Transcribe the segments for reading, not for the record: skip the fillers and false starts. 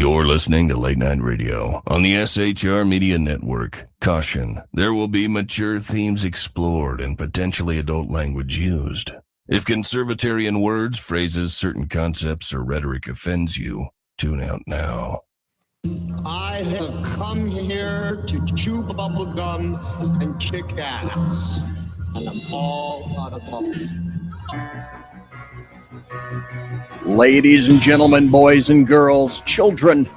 You're listening to Late Night Radio on the SHR Media Network. Caution, there will be mature themes explored and potentially adult language used. If conservatarian words, phrases, certain concepts, or rhetoric offends you, tune out now. I have come here to chew bubble gum and kick ass. And I'm all out of bubble. Ladies and gentlemen, boys and girls, children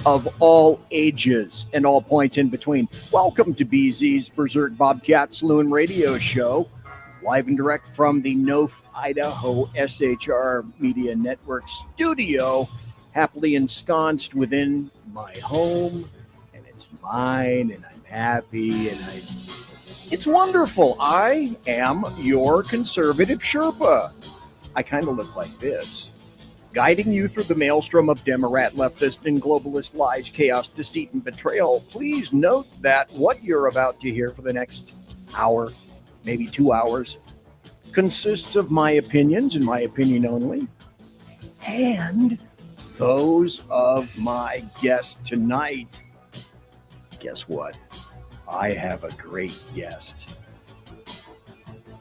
of all ages and all points in between, welcome to BZ's Berserk, Bobcat, Saloon radio show, live and direct from the Nof, Idaho SHR Media Network studio, happily ensconced within my home, and it's mine, and I'm happy, and it's wonderful. I am your conservative Sherpa. I kind of look like this, guiding you through the maelstrom of Democrat, leftist, and globalist lies, chaos, deceit, and betrayal. Please note that what you're about to hear for the next hour, maybe 2 hours, consists of my opinions and my opinion only, and those of my guest tonight. Guess what? I have a great guest.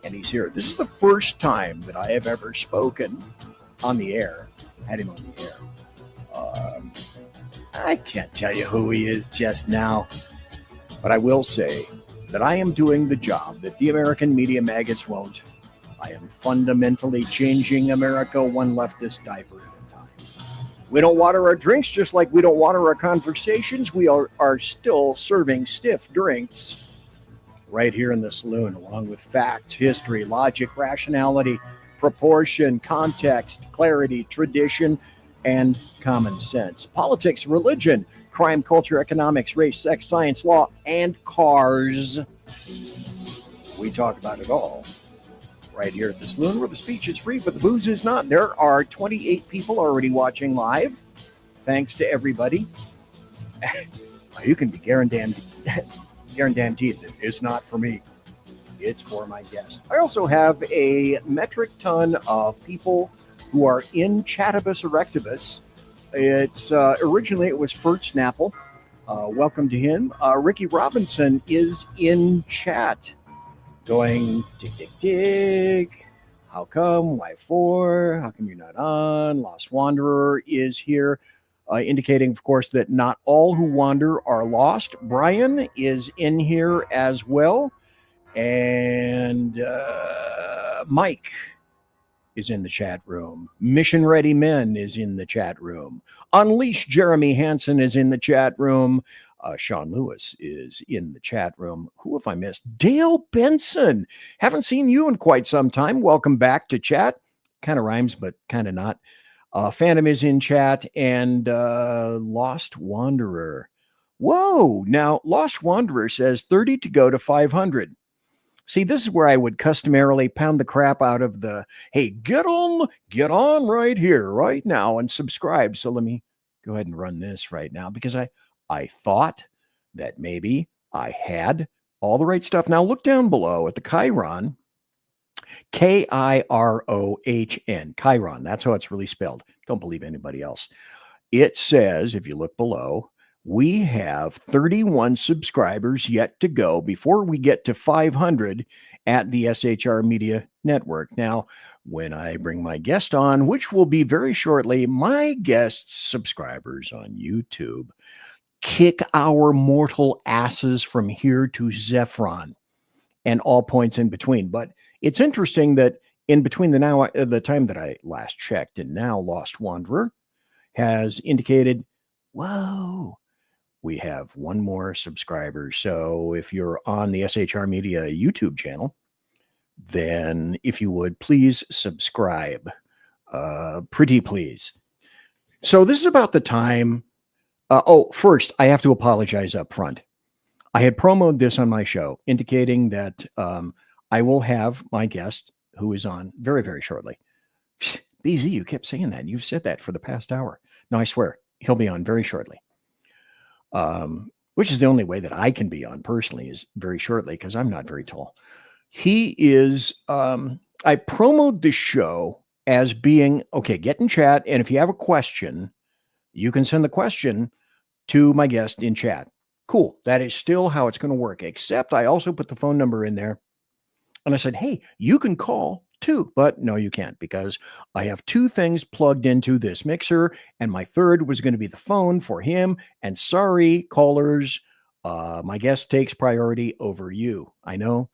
And he's here. This is the first time that I have ever spoken on the air. Had him on the air. I can't tell you who he is just now, but I will say that I am doing the job that the American media maggots won't. I am fundamentally changing America one leftist diaper at a time. We don't water our drinks just like we don't water our conversations. We are still serving stiff drinks right here in the saloon, along with facts, history, logic, rationality, proportion, context, clarity, tradition, and common sense. Politics, religion, crime, culture, economics, race, sex, science, law, and cars. We talk about it all right here at the saloon, where the speech is free, but the booze is not. There are 28 people already watching live. Thanks to everybody. You can be guaranteed that it's not for me. It's for my guest. I also have a metric ton of people who are in Chatabus erectibus. It's originally it was Fert Snapple. Welcome to him. Ricky Robinson is in chat, going tick tick tick. How come? Why for? How come you're not on? Lost Wanderer is here. Indicating, of course, that not all who wander are lost. Brian is in here as well. And Mike is in the chat room. Mission Ready Men is in the chat room. Unleash Jeremy Hansen is in the chat room. Sean Lewis is in the chat room. Who have I missed? Dale Benson. Haven't seen you in quite some time. Welcome back to chat. Kind of rhymes, but kind of not. Phantom is in chat, and Lost Wanderer. Whoa! Now, Lost Wanderer says 30 to go to 500. See, this is where I would customarily pound the crap out of the, hey, get on right here, right now, and subscribe. So let me go ahead and run this right now, because I thought that maybe I had all the right stuff. Now, look down below at the Chiron. Kirohn, Chiron. That's how it's really spelled. Don't believe anybody else. It says, if you look below, we have 31 subscribers yet to go before we get to 500 at the SHR Media Network. Now, when I bring my guest on, which will be very shortly, my guest's subscribers on YouTube kick our mortal asses from here to Zephron and all points in between. But it's interesting that in between the time that I last checked and now Lost Wanderer has indicated, whoa, we have one more subscriber. So if you're on the SHR Media YouTube channel, then if you would please subscribe. Pretty please. So this is about the time. First, I have to apologize up front. I had promoted this on my show, indicating that I will have my guest, who is on very, very shortly. BZ, you kept saying that. You've said that for the past hour. No, I swear, he'll be on very shortly. Which is the only way that I can be on personally, is very shortly, because I'm not very tall. He is, I promoted the show as being, okay, get in chat, and if you have a question, you can send the question to my guest in chat. Cool. That is still how it's going to work, except I also put the phone number in there. And I said, hey, you can call too. But no, you can't, because I have two things plugged into this mixer, and my third was going to be the phone for him. And sorry, callers, my guest takes priority over you. I know,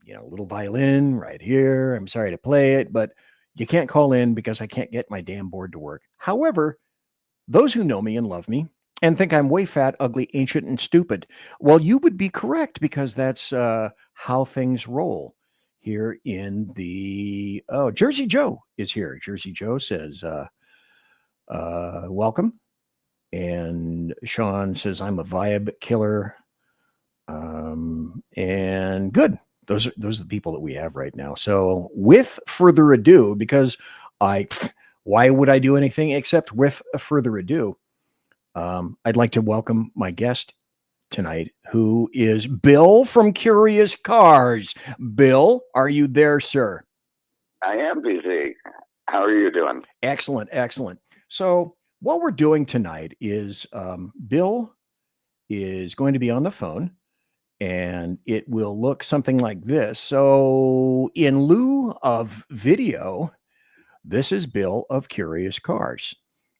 a little violin right here. I'm sorry to play it, but you can't call in because I can't get my damn board to work. However, those who know me and love me and think I'm way fat, ugly, ancient, and stupid, well, you would be correct, because that's how things roll here in the... Oh, Jersey Joe is here. Jersey Joe says, welcome. And Sean says, I'm a vibe killer. And good. Those are the people that we have right now. So with further ado, because why would I do anything except with further ado? I'd like to welcome my guest tonight, who is Bill from Curious Cars. Bill, are you there, sir? I am busy. How are you doing? Excellent, excellent. So what we're doing tonight is Bill is going to be on the phone, and it will look something like this. So in lieu of video, this is Bill of Curious Cars,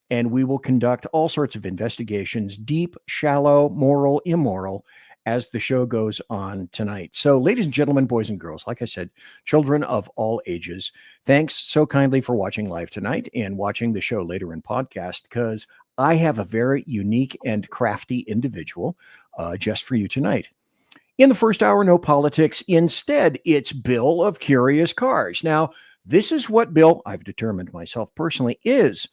and we will conduct all sorts of investigations, deep, shallow, moral, immoral, as the show goes on tonight. So ladies and gentlemen, boys and girls, like I said, children of all ages, thanks so kindly for watching live tonight and watching the show later in podcast, because I have a very unique and crafty individual just for you tonight. In the first hour, no politics. Instead, it's Bill of Curious Cars. Now, this is what Bill, I've determined myself personally, is.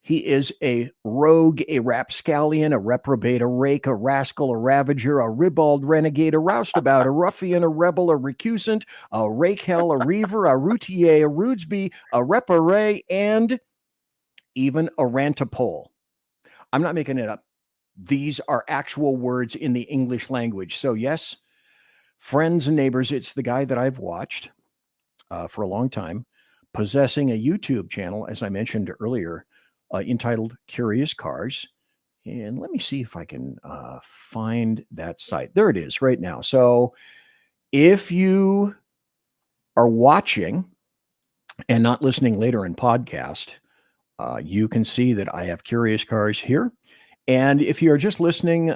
He is a rogue, a rapscallion, a reprobate, a rake, a rascal, a ravager, a ribald renegade, a roustabout, a ruffian, a rebel, a recusant, a rakehell, a reaver, a routier, a rudesby, a reparee, and even a rantapole. I'm not making it up. These are actual words in the English language. So yes, friends and neighbors, it's the guy that I've watched for a long time, possessing a YouTube channel, as I mentioned earlier, entitled Curious Cars. And let me see if I can find that site. There it is right now. So if you are watching and not listening later in podcast, you can see that I have Curious Cars here. And if you're just listening,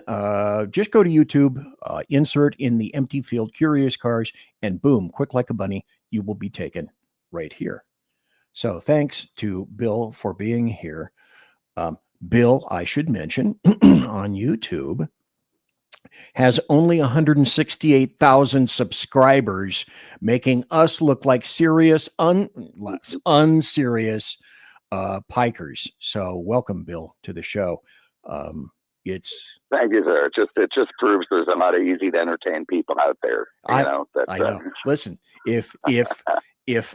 just go to YouTube, insert in the empty field Curious Cars, and boom, quick like a bunny, you will be taken right here. So thanks to Bill for being here. Bill, I should mention, on YouTube, has only 168,000 subscribers, making us look like serious, unserious pikers. So welcome, Bill, to the show. Thank you, sir. It just proves there's a lot of easy to entertain people out there. I know. Listen, if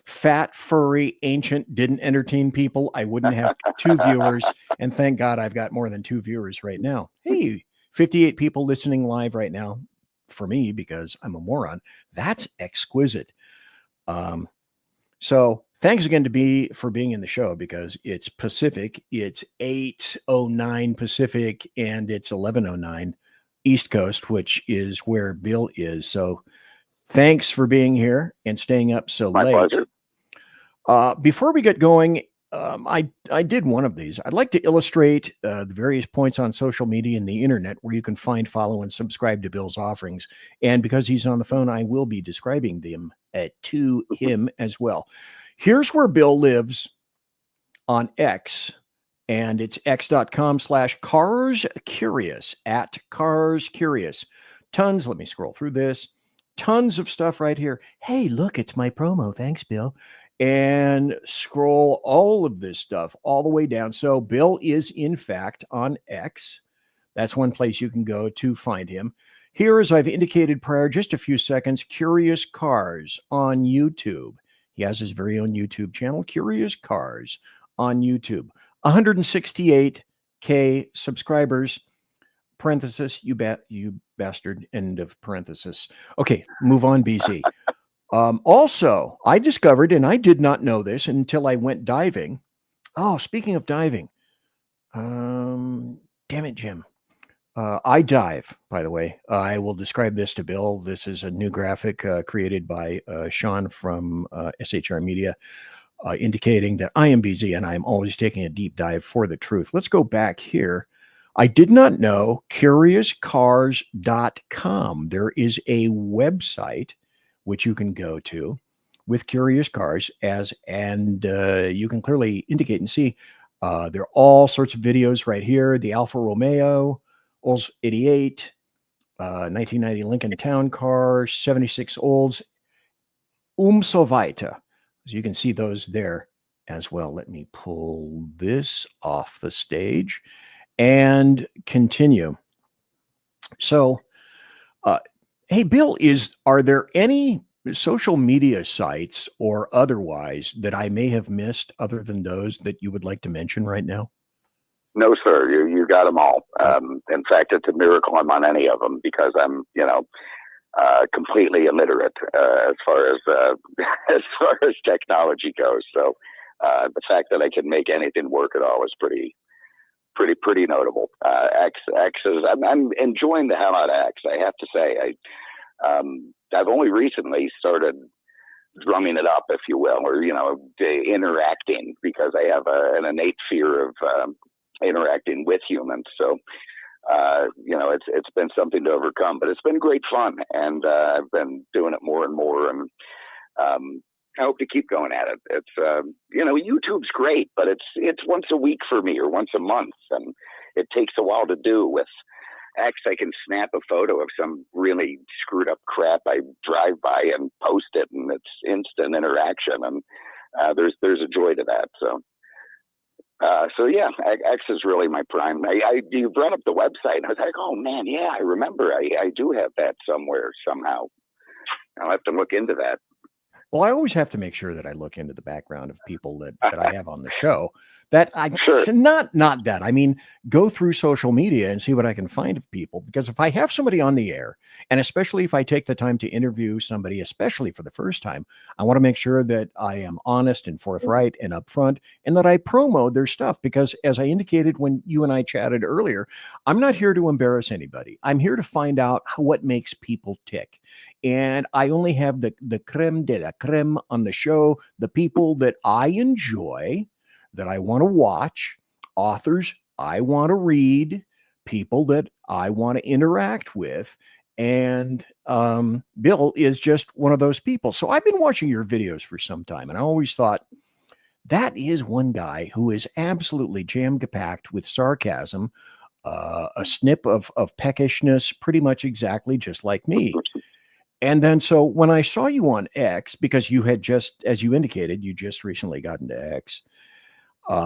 fat, furry, ancient didn't entertain people, I wouldn't have 2 viewers. And thank God I've got more than 2 viewers right now. Hey, 58 people listening live right now for me, because I'm a moron. That's exquisite. So thanks again for being in the show, because it's Pacific. It's 8:09 Pacific, and it's 11:09 East Coast, which is where Bill is. So thanks for being here and staying up so late. My pleasure. Before we get going, I did one of these. I'd like to illustrate the various points on social media and the internet where you can find, follow, and subscribe to Bill's offerings. And because he's on the phone, I will be describing them to him as well. Here's where Bill lives on X, and it's x.com/carscurious, @carscurious. Tons. Let me scroll through this. Tons of stuff right here. Hey, look, it's my promo. Thanks, Bill. And scroll all of this stuff all the way down. So Bill is, in fact, on X. That's one place you can go to find him. Here, as I've indicated prior, just a few seconds, Curious Cars on YouTube. He has his very own YouTube channel, Curious Cars on YouTube. 168K subscribers. Parenthesis, you bastard, end of parenthesis. Okay, move on, BC. Also, I discovered, and I did not know this until I went diving. Oh, speaking of diving, Damn it, Jim. I dive, by the way. I will describe this to Bill. This is a new graphic created by Sean from SHR Media, indicating that I am busy and I'm always taking a deep dive for the truth. Let's go back here. I did not know curiouscars.com. There is a website which you can go to with Curious Cars and you can clearly indicate and see there are all sorts of videos right here. The Alfa Romeo, Olds 88, 1990 Lincoln Town Car, 76 Olds, so weiter. So you can see those there as well. Let me pull this off the stage and continue. So, hey, Bill, are there any social media sites or otherwise that I may have missed other than those that you would like to mention right now? No, sir. You got them all. In fact, it's a miracle I'm on any of them because I'm, completely illiterate as far as as far as technology goes. So the fact that I can make anything work at all is pretty notable. X is. I'm enjoying the hell out of X. I have to say, I've only recently started drumming it up, if you will, or interacting because I have an innate fear of interacting with humans. So, it's been something to overcome, but it's been great fun, and I've been doing it more and more, and I hope to keep going at it. It's YouTube's great, but it's once a week for me or once a month, and it takes a while to do. With X, I can snap a photo of some really screwed up crap I drive by and post it, and it's instant interaction, and there's a joy to that. So yeah, X is really my prime. You brought up the website, and I was like, oh man, yeah, I remember. I do have that somewhere somehow. I'll have to look into that. Well, I always have to make sure that I look into the background of people that I have on the show. That not that. I mean, go through social media and see what I can find of people. Because if I have somebody on the air, and especially if I take the time to interview somebody, especially for the first time, I want to make sure that I am honest and forthright and upfront, and that I promo their stuff. Because as I indicated when you and I chatted earlier, I'm not here to embarrass anybody. I'm here to find out what makes people tick. And I only have the creme de la creme on the show, the people that I enjoy, that I want to watch, authors I want to read, people that I want to interact with. And Bill is just one of those people. So I've been watching your videos for some time, and I always thought that is one guy who is absolutely jam-packed with sarcasm, a snip of peckishness, pretty much exactly just like me. And then, so when I saw you on X, because you had just, as you indicated, you just recently got into X,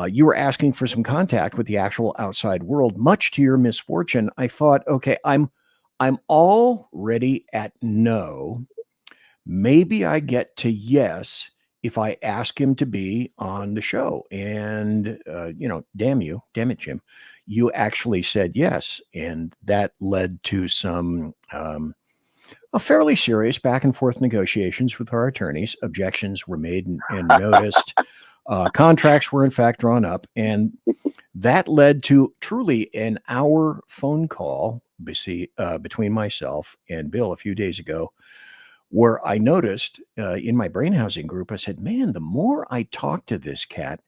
you were asking for some contact with the actual outside world, much to your misfortune. I thought, okay, I'm already at no. Maybe I get to yes if I ask him to be on the show. And, damn it, Jim, you actually said yes. And that led to some a fairly serious back and forth negotiations with our attorneys. Objections were made and noticed. Contracts were in fact drawn up, and that led to truly an hour phone call between myself and Bill a few days ago, where I noticed in my brain housing group, I said, man, the more I talk to this cat,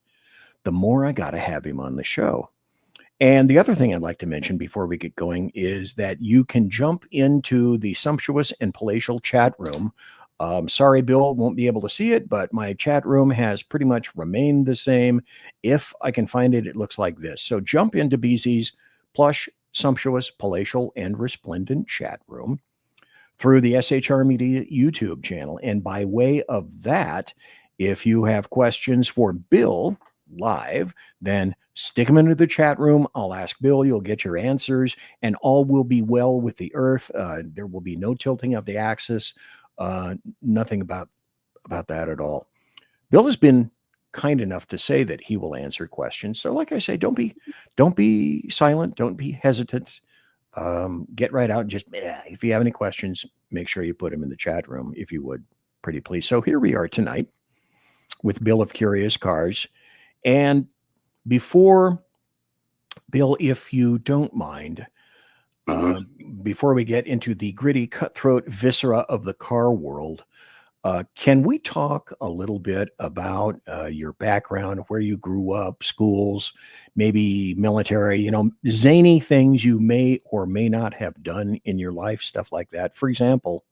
the more I got to have him on the show. And the other thing I'd like to mention before we get going is that you can jump into the sumptuous and palatial chat room. Sorry, Bill won't be able to see it, but my chat room has pretty much remained the same. If I can find it, it looks like this. So jump into BZ's plush, sumptuous, palatial, and resplendent chat room through the SHR Media YouTube channel. And by way of that, if you have questions for Bill live, then stick them into the chat room. I'll ask Bill, you'll get your answers, and all will be well with the earth. There will be no tilting of the axis. Nothing about that at all. Bill has been kind enough to say that he will answer questions. So like I say, don't be silent. Don't be hesitant. Get right out and just, if you have any questions, make sure you put them in the chat room, if you would, pretty please. So here we are tonight with Bill of Curious Cars. And before Bill, if you don't mind, Hmm. uh, before we get into the gritty, cutthroat viscera of the car world, can we talk a little bit about your background, where you grew up, schools, maybe military, zany things you may or may not have done in your life, stuff like that? For example,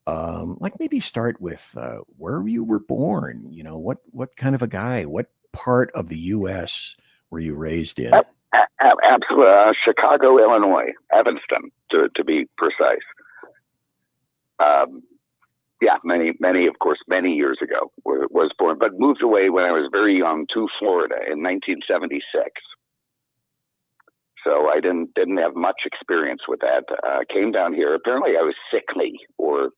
like maybe start with where you were born. What kind of a guy? What part of the U.S. were you raised in? Absolutely, Chicago, Illinois, Evanston, to be precise. Um, yeah, of course, many years ago was born, but moved away when I was very young to Florida in 1976. So I didn't have much experience with that. Came down here. Apparently, I was sickly or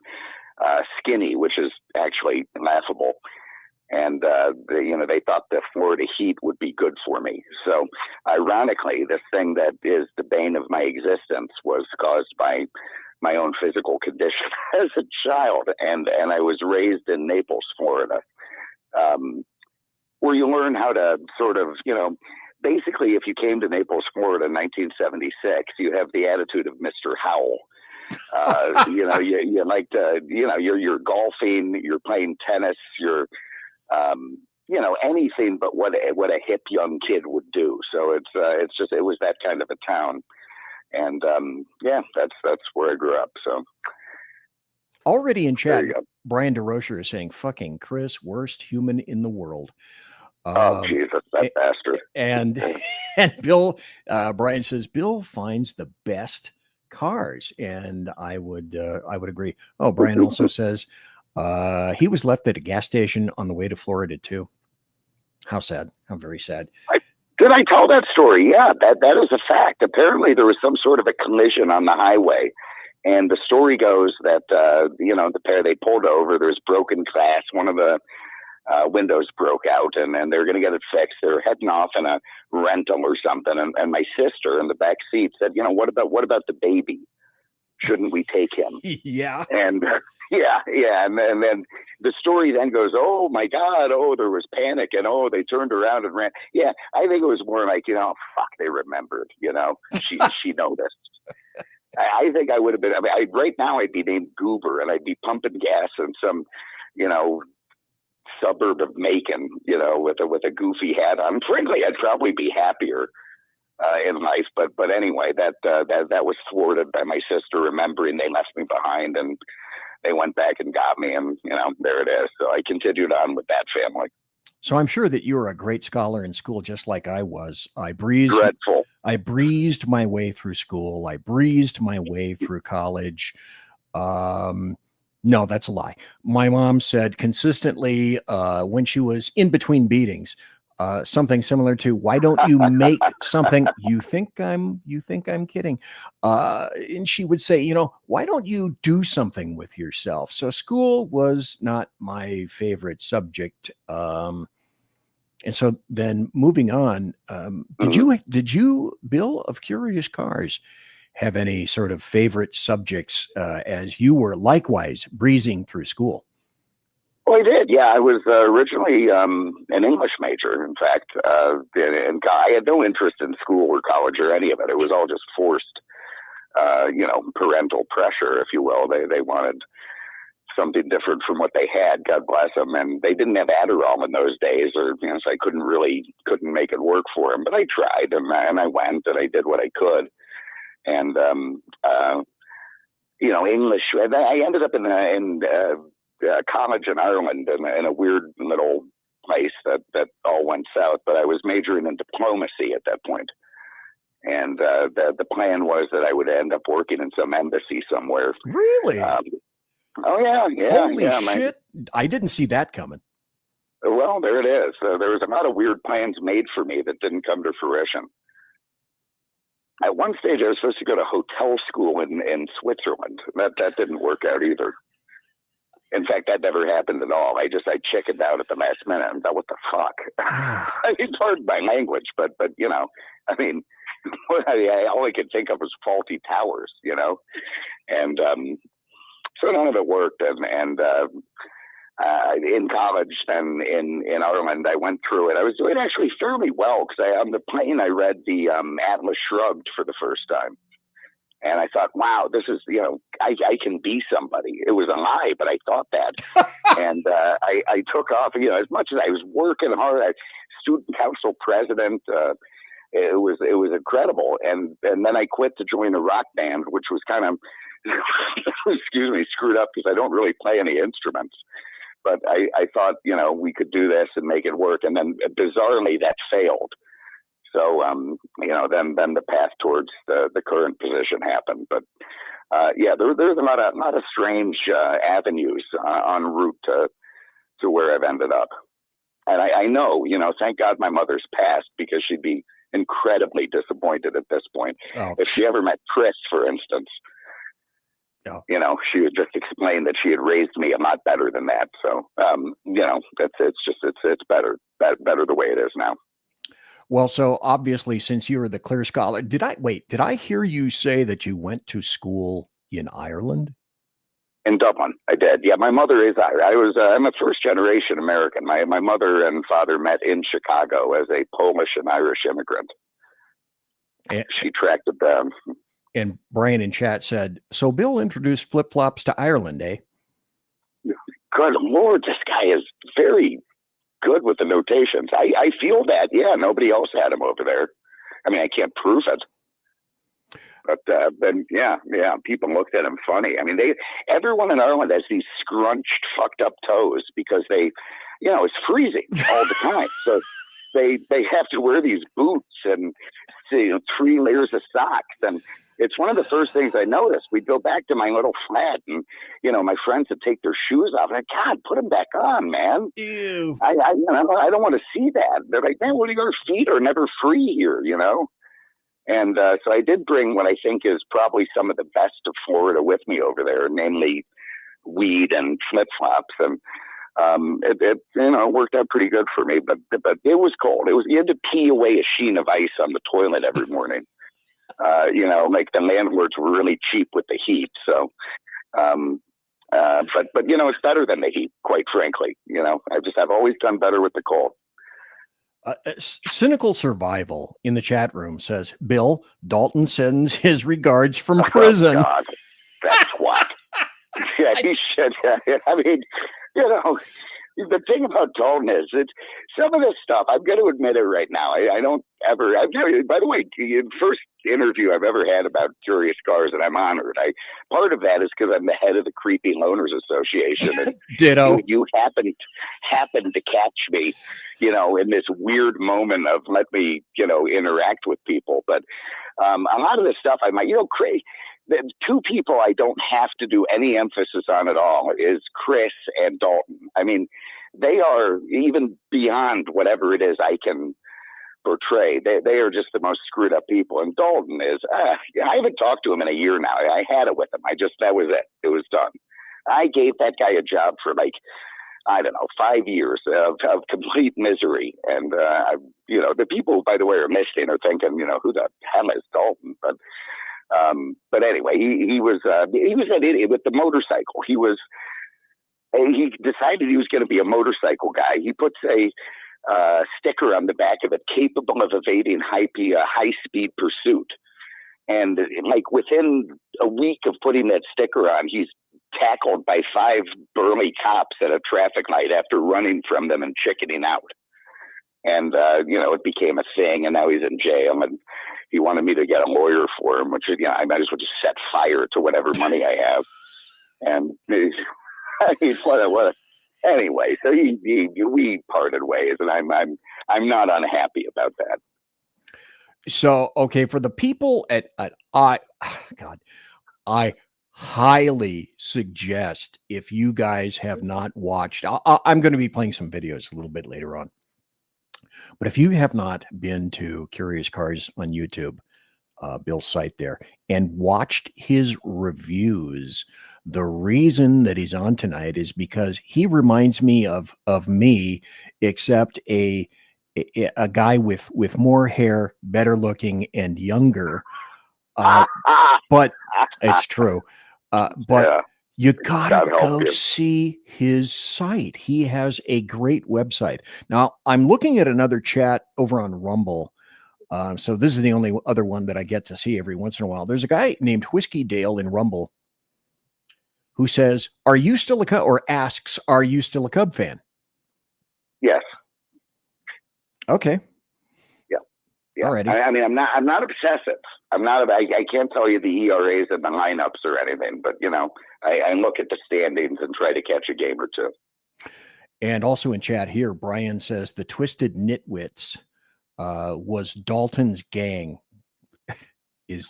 skinny, which is actually laughable. And they thought the Florida heat would be good for me. So, ironically, this thing that is the bane of my existence was caused by my own physical condition as a child, and I was raised in Naples, Florida, where you learn how to sort of, basically, if you came to Naples, Florida in 1976, you have the attitude of Mr. Howell. You like to, you're golfing, you're playing tennis, you're anything but what a hip young kid would do. So it was that kind of a town, and that's where I grew up. So already in chat, Brian DeRocher is saying, "Fucking Chris, worst human in the world." Oh Jesus, that bastard! And Bill, Brian says Bill finds the best cars, and I would agree. Oh, Brian also says he was left at a gas station on the way to Florida too. How sad! How very sad. Did I tell that story? Yeah, that is a fact. Apparently, there was some sort of a collision on the highway, and the story goes that the pair, they pulled over. There's broken glass. One of the windows broke out, and they're going to get it fixed. They're heading off in a rental or something, and my sister in the back seat said, what about the baby? Shouldn't we take him? Yeah. And and then the story then goes, oh my God, oh, there was panic, and oh, they turned around and ran. Yeah, I think it was more like, fuck, they remembered, she noticed. I think I would have been, right now I'd be named Goober, and I'd be pumping gas in some, suburb of Macon, with a goofy hat on. Frankly, I'd probably be happier in life, but anyway, that was thwarted by my sister remembering they left me behind, and they went back and got me, and there it is. So I continued on with that family. So I'm sure that you were a great scholar in school, just like I was. I breezed my way through school. I breezed my way through college. No, that's a lie. My mom said consistently when she was in between beatings, something similar to, why don't you make something? You think I'm kidding. And she would say, why don't you do something with yourself? So school was not my favorite subject. And so then moving on, did you, Bill of Curious Cars, have any sort of favorite subjects as you were likewise breezing through school? Well, I did. Yeah, I was originally an English major. In fact, and I had no interest in school or college or any of it. It was all just forced, parental pressure, if you will. They wanted something different from what they had. God bless them. And they didn't have Adderall in those days, or so I couldn't make it work for them. But I tried, and I went, and I did what I could. And English. I ended up in college in Ireland in a weird little place that all went south. But I was majoring in diplomacy at that point, and the plan was that I would end up working in some embassy somewhere. Really? Oh yeah. Holy shit! I didn't see that coming. Well, there it is. There was a lot of weird plans made for me that didn't come to fruition. At one stage, I was supposed to go to hotel school in Switzerland. That didn't work out either. In fact, that never happened at all. I chickened out at the last minute and thought, what the fuck? I mean, pardon my language, but all I could think of was faulty towers, and so none of it worked. And in college and in Ireland. I went through it. I was doing actually fairly well because on the plane I read the Atlas Shrugged for the first time. And I thought, wow, this is, I can be somebody. It was a lie, but I thought that. And I took off, as much as I was working hard, student council president, it was incredible. And then I quit to join a rock band, which was kind of, excuse me, screwed up because I don't really play any instruments. But I thought, we could do this and make it work. And then bizarrely that failed. So, then the path towards the current position happened. But, there's a lot of strange avenues en route to where I've ended up. And I know, thank God my mother's passed, because she'd be incredibly disappointed at this point. Oh. If she ever met Chris, for instance, she would just explain that she had raised me a lot better than that. So, it's better the way it is now. Well, so obviously, since you were the clear scholar, did I hear you say that you went to school in Ireland? In Dublin, I did. Yeah, my mother is Irish. I'm a first generation American. My mother and father met in Chicago as a Polish and Irish immigrant. And she tracked it down. And Brian in chat said, so Bill introduced flip-flops to Ireland, eh? Good Lord, this guy is very good with the notations. I feel that. Yeah, nobody else had him over there. I mean, I can't prove it. But then, people looked at him funny. I mean, everyone in Ireland has these scrunched, fucked up toes because it's freezing all the time. So they have to wear these boots and 3 layers of socks. And it's one of the first things I noticed. We'd go back to my little flat and, my friends would take their shoes off. And God, put them back on, man. Ew. I don't want to see that. They're like, man, your feet are never free here, And so I did bring what I think is probably some of the best of Florida with me over there, namely weed and flip-flops. And it worked out pretty good for me, but it was cold. You had to pee away a sheen of ice on the toilet every morning. Like the landlords were really cheap with the heat. So, but it's better than the heat, quite frankly. I've always done better with the cold. Cynical Survival in the chat room says, Bill, Dalton sends his regards from prison. Oh, God. That's what. Yeah, he should. I mean, the thing about Dalton is that some of this stuff, I'm going to admit it right now. I don't ever, by the way, the first interview I've ever had about Curious Cars, and I'm honored. Part of that is because I'm the head of the Creepy Loners Association. And Ditto. You happened to catch me, in this weird moment of let me, interact with people. But a lot of the stuff I might, the 2 people I don't have to do any emphasis on at all is Chris and Dalton. I mean, they are even beyond whatever it is I can portray. They are just the most screwed up people. And Dalton is, I haven't talked to him in a year now. I had it with him. that was it. It was done. I gave that guy a job for 5 years of complete misery. And, the people, by the way, are listening are thinking, who the hell is Dalton? But anyway, he was an idiot with the motorcycle. He decided he was going to be a motorcycle guy. He puts a sticker on the back of it, capable of evading high-speed pursuit. And within a week of putting that sticker on, he's tackled by 5 burly cops at a traffic light after running from them and chickening out. And, it became a thing, and now he's in jail, and he wanted me to get a lawyer for him, which, I might as well just set fire to whatever money I have. And anyway, so we parted ways, and I'm not unhappy about that. So, okay, for the people I highly suggest, if you guys have not watched, I'm going to be playing some videos a little bit later on. But if you have not been to Curious Cars on YouTube, Bill's site there, and watched his reviews, the reason that he's on tonight is because he reminds me of me, except a guy with more hair, better looking, and younger. But it's true. But You gotta God help go you. see his site. He has a great website. Now, I'm looking at another chat over on Rumble. So this is the only other one that I get to see every once in a while. There's a guy named Whiskey Dale in Rumble who says, "Are you still a Cub?" or asks, "Are you still a Cub fan?" Yes. Okay. Yeah. Alrighty. I mean, I'm not obsessive. I can't tell you the ERAs and the lineups or anything, but I look at the standings and try to catch a game or two. And also in chat here, Brian says the Twisted Nitwits was Dalton's gang. Yeah,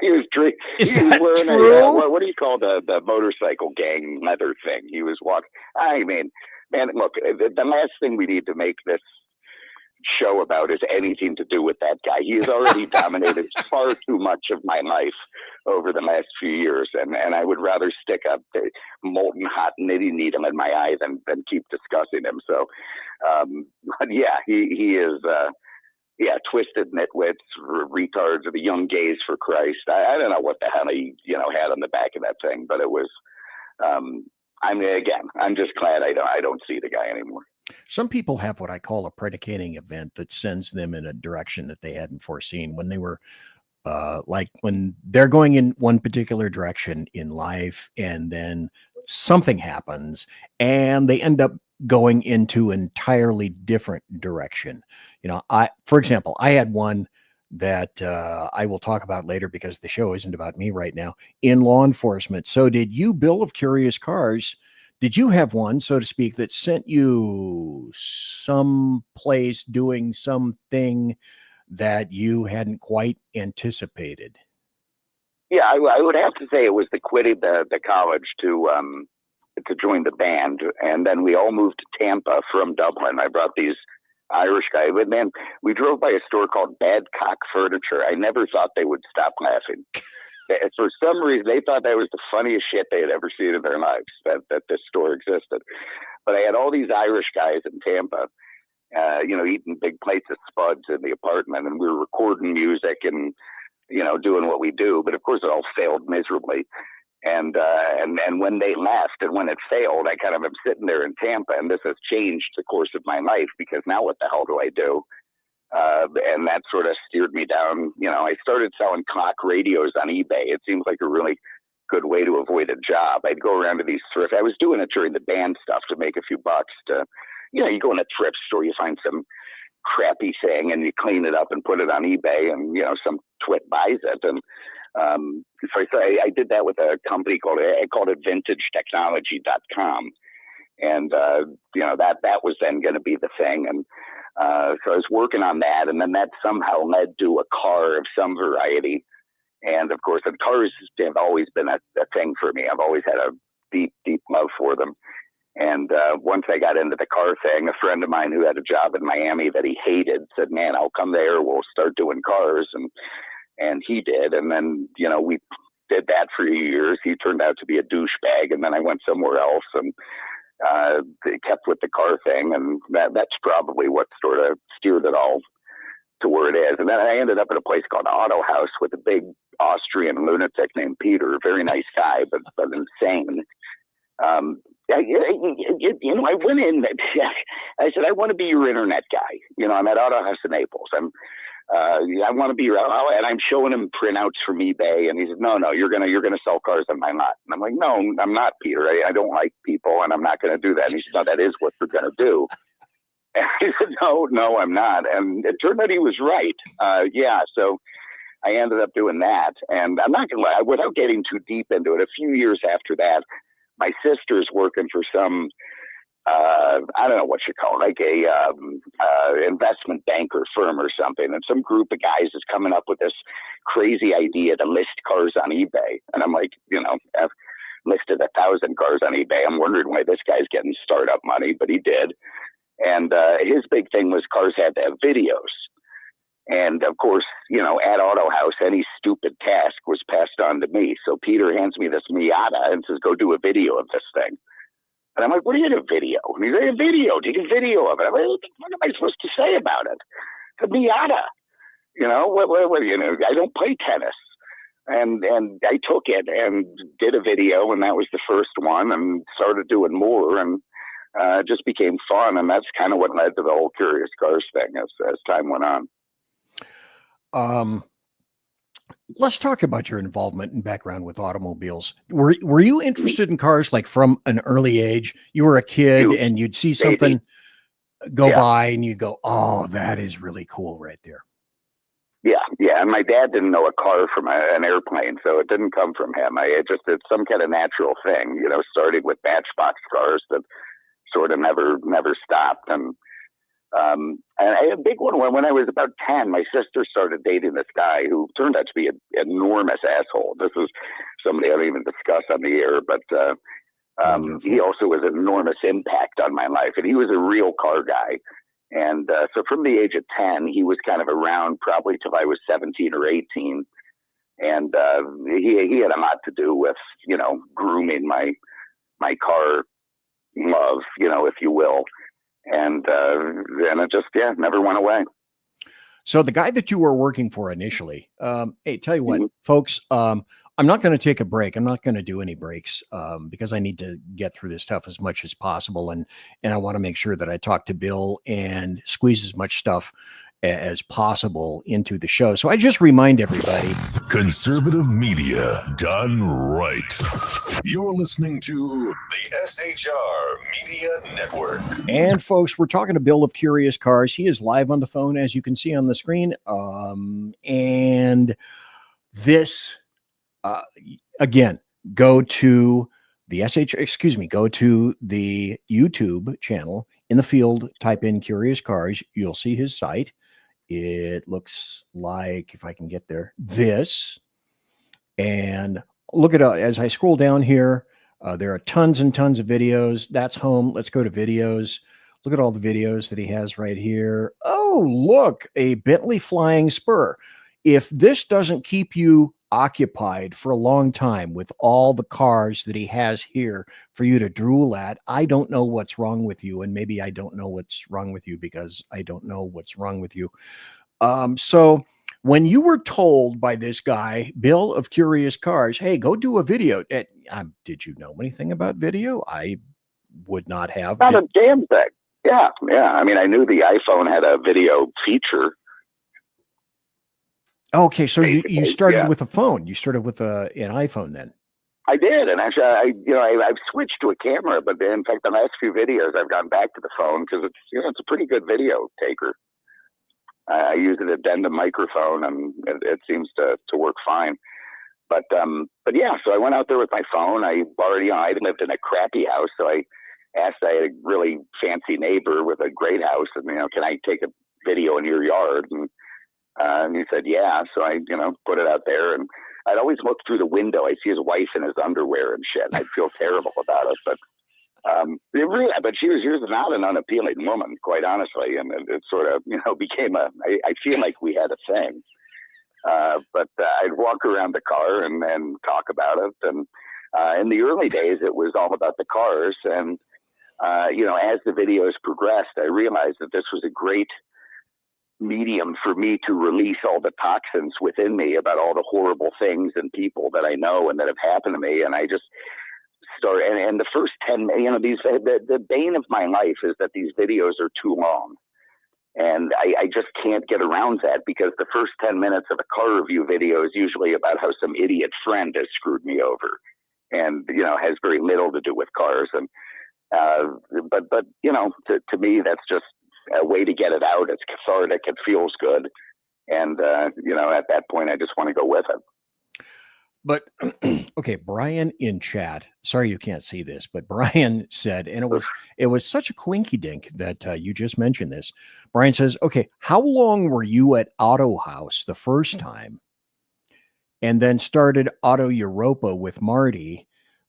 he was wearing true? what do you call the motorcycle gang leather thing? He was walking. I mean, man, look, the last thing we need to make this show about is anything to do with that guy. He has already dominated far too much of my life over the last few years, and I would rather stick a molten hot knitting needle in my eye than keep discussing him. So, but yeah, he is. Twisted nitwits, retards, or the young gays for Christ. I don't know what the hell he had on the back of that thing, but it was. I mean, again, I'm just glad I don't see the guy anymore. Some people have what I call a predicating event that sends them in a direction that they hadn't foreseen when they were like when they're going in one particular direction in life, and then something happens and they end up going into an entirely different direction. For example, I had one that I will talk about later because the show isn't about me right now, in law enforcement. So did you, Bill of Curious Cars, did you have one, so to speak, that sent you someplace doing something that you hadn't quite anticipated? Yeah, I would have to say it was the quitting the college to join the band, and then we all moved to Tampa from Dublin. I brought these Irish guys, but man, we drove by a store called Badcock Furniture. I never thought they would stop laughing. For some reason, they thought that was the funniest shit they had ever seen in their lives, that this store existed. But I had all these Irish guys in Tampa, eating big plates of spuds in the apartment, and we were recording music and, doing what we do. But of course, it all failed miserably. And when they left and when it failed, I kind of am sitting there in Tampa, and this has changed the course of my life, because now what the hell do I do? And that sort of steered me down. I started selling clock radios on eBay. It seems like a really good way to avoid a job. I'd go around to these thrift. I was doing it during the band stuff to make a few bucks. You go in a thrift store, you find some crappy thing, and you clean it up and put it on eBay, and some twit buys it. And so I did that with a company called it VintageTechnology.com. And, that was then going to be the thing. And so I was working on that, and then that somehow led to a car of some variety. And of course, the cars have always been a thing for me. I've always had a deep, deep love for them. And once I got into the car thing, a friend of mine who had a job in Miami that he hated said, "Man, I'll come there. We'll start doing cars." And he did. And then, we did that for years. He turned out to be a douchebag. And then I went somewhere else and kept with the car thing. And that's probably what sort of steered it all to where it is. And then I ended up at a place called Auto House with a big Austrian lunatic named Peter, a very nice guy, but insane. I went in. I said, "I want to be your internet guy. I'm at Auto House in Naples. I want to be your." And I'm showing him printouts from eBay, and he said, "No, you're gonna sell cars on my lot." And I'm like, "No, I'm not, Peter. I don't like people, and I'm not gonna do that." And he said, "No, that is what you're gonna do." And I said, No, I'm not. And it turned out he was right. So I ended up doing that, and I'm not gonna lie, without getting too deep into it. A few years after that, my sister's working for some, I don't know what you call it, like a investment banker firm or something. And some group of guys is coming up with this crazy idea to list cars on eBay. And I'm like, I've listed 1,000 cars on eBay. I'm wondering why this guy's getting startup money, but he did. And his big thing was cars had to have videos. And of course, at Auto House, any stupid task was passed on to me. So Peter hands me this Miata and says, "Go do a video of this thing." And I'm like, "What do you do, video?" And he's like, "A video. Take a video of it." I'm like, "What am I supposed to say about it? It's a Miata. What I don't play tennis. and I took it and did a video, and that was the first one, and started doing more, and it just became fun, and that's kind of what led to the whole Curious Cars thing as time went on. Let's talk about your involvement and background with automobiles. Were you interested in cars like from an early age? You were a kid and you'd see something go by and you go, "Oh, that is really cool right there." Yeah. And my dad didn't know a car from an airplane, so it didn't come from him. It's some kind of natural thing, starting with Matchbox cars that sort of never stopped. And a big one, when I was about 10, my sister started dating this guy who turned out to be an enormous asshole. This is somebody I don't even discuss on the air, but he also was an enormous impact on my life. And he was a real car guy. And so from the age of 10, he was kind of around probably till I was 17 or 18. And he had a lot to do with, grooming my car love, if you will. And it just, never went away. So the guy that you were working for initially, hey, tell you what, folks, I'm not going to take a break. I'm not going to do any breaks because I need to get through this stuff as much as possible. And I want to make sure that I talk to Bill and squeeze as much stuff as possible into the show. So I just remind everybody. Conservative media done right. You're listening to the SHR Media Network. And folks, we're talking to Bill of Curious Cars. He is live on the phone, as you can see on the screen. And this, again, go to the go to the YouTube channel. In the field, type in Curious Cars. You'll see his site. It looks like, if I can get there, this. And look at as I scroll down here, there are tons and tons of videos. That's home. Let's go to videos. Look at all the videos that he has right here. Oh, look, a Bentley Flying Spur. If this doesn't keep you occupied for a long time with all the cars that he has here for you to drool at, I don't know what's wrong with you. And maybe I don't know what's wrong with you because I don't know what's wrong with you. So when you were told by this guy, Bill of Curious Cars, hey, go do a video. Did you know anything about video? I would not have. Not a damn thing. Yeah. I mean, I knew the iPhone had a video feature. Okay, so you started with a phone. You started with an iPhone then. I did, and actually, I've switched to a camera. But in fact, the last few videos, I've gone back to the phone because it's a pretty good video taker. I use an addendum microphone, and it seems to work fine. But yeah, so I went out there with my phone. I lived in a crappy house, so I asked. I had a really fancy neighbor with a great house, and can I take a video in your yard? And he said, yeah. So I, put it out there, and I'd always look through the window. I see his wife in his underwear and shit. And I'd feel terrible about it, but she was not an unappealing woman, quite honestly. And it sort of, became I feel like we had a thing. But I'd walk around the car and talk about it. And in the early days, it was all about the cars. And, as the videos progressed, I realized that this was a great medium for me to release all the toxins within me about all the horrible things and people that I know and that have happened to me. And I just started, and the first 10, the bane of my life is that these videos are too long. And I just can't get around that because the first 10 minutes of a car review video is usually about how some idiot friend has screwed me over and, has very little to do with cars. And, but to me, that's just a way to get it out. It's cathartic. It feels good. And, at that point, I just want to go with it. But, okay, Brian in chat, sorry you can't see this, but Brian said, and it was such a coinky dink that you just mentioned this. Brian says, okay, how long were you at Auto House the first time and then started Auto Europa with Marty?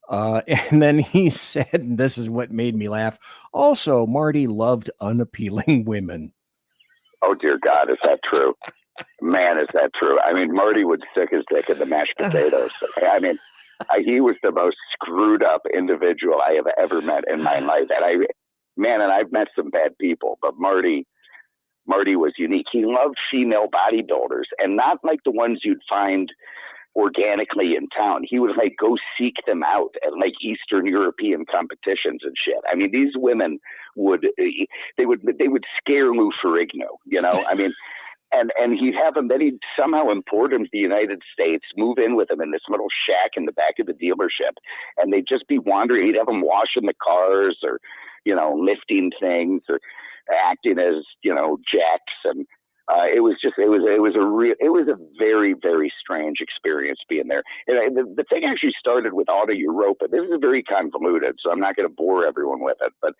And then he said, and this is what made me laugh. Also, Marty loved unappealing women. Oh, dear God. Is that true? Man, is that true? I mean, Marty would stick his dick in the mashed potatoes. I mean, he was the most screwed up individual I have ever met in my life. And I've met some bad people, but Marty was unique. He loved female bodybuilders, and not like the ones you'd find, organically in town. He would like go seek them out at like Eastern European competitions and shit. I mean, these women would scare Lou Ferrigno, you know? I mean, and he'd have them, then he'd somehow import them to the United States, move in with him in this little shack in the back of the dealership, and they'd just be wandering. He'd have them washing the cars or, you know, lifting things or acting as, you know, jacks. And it was a very, very strange experience being there. And the thing actually started with Auto Europa. This is very convoluted, so I'm not going to bore everyone with it. But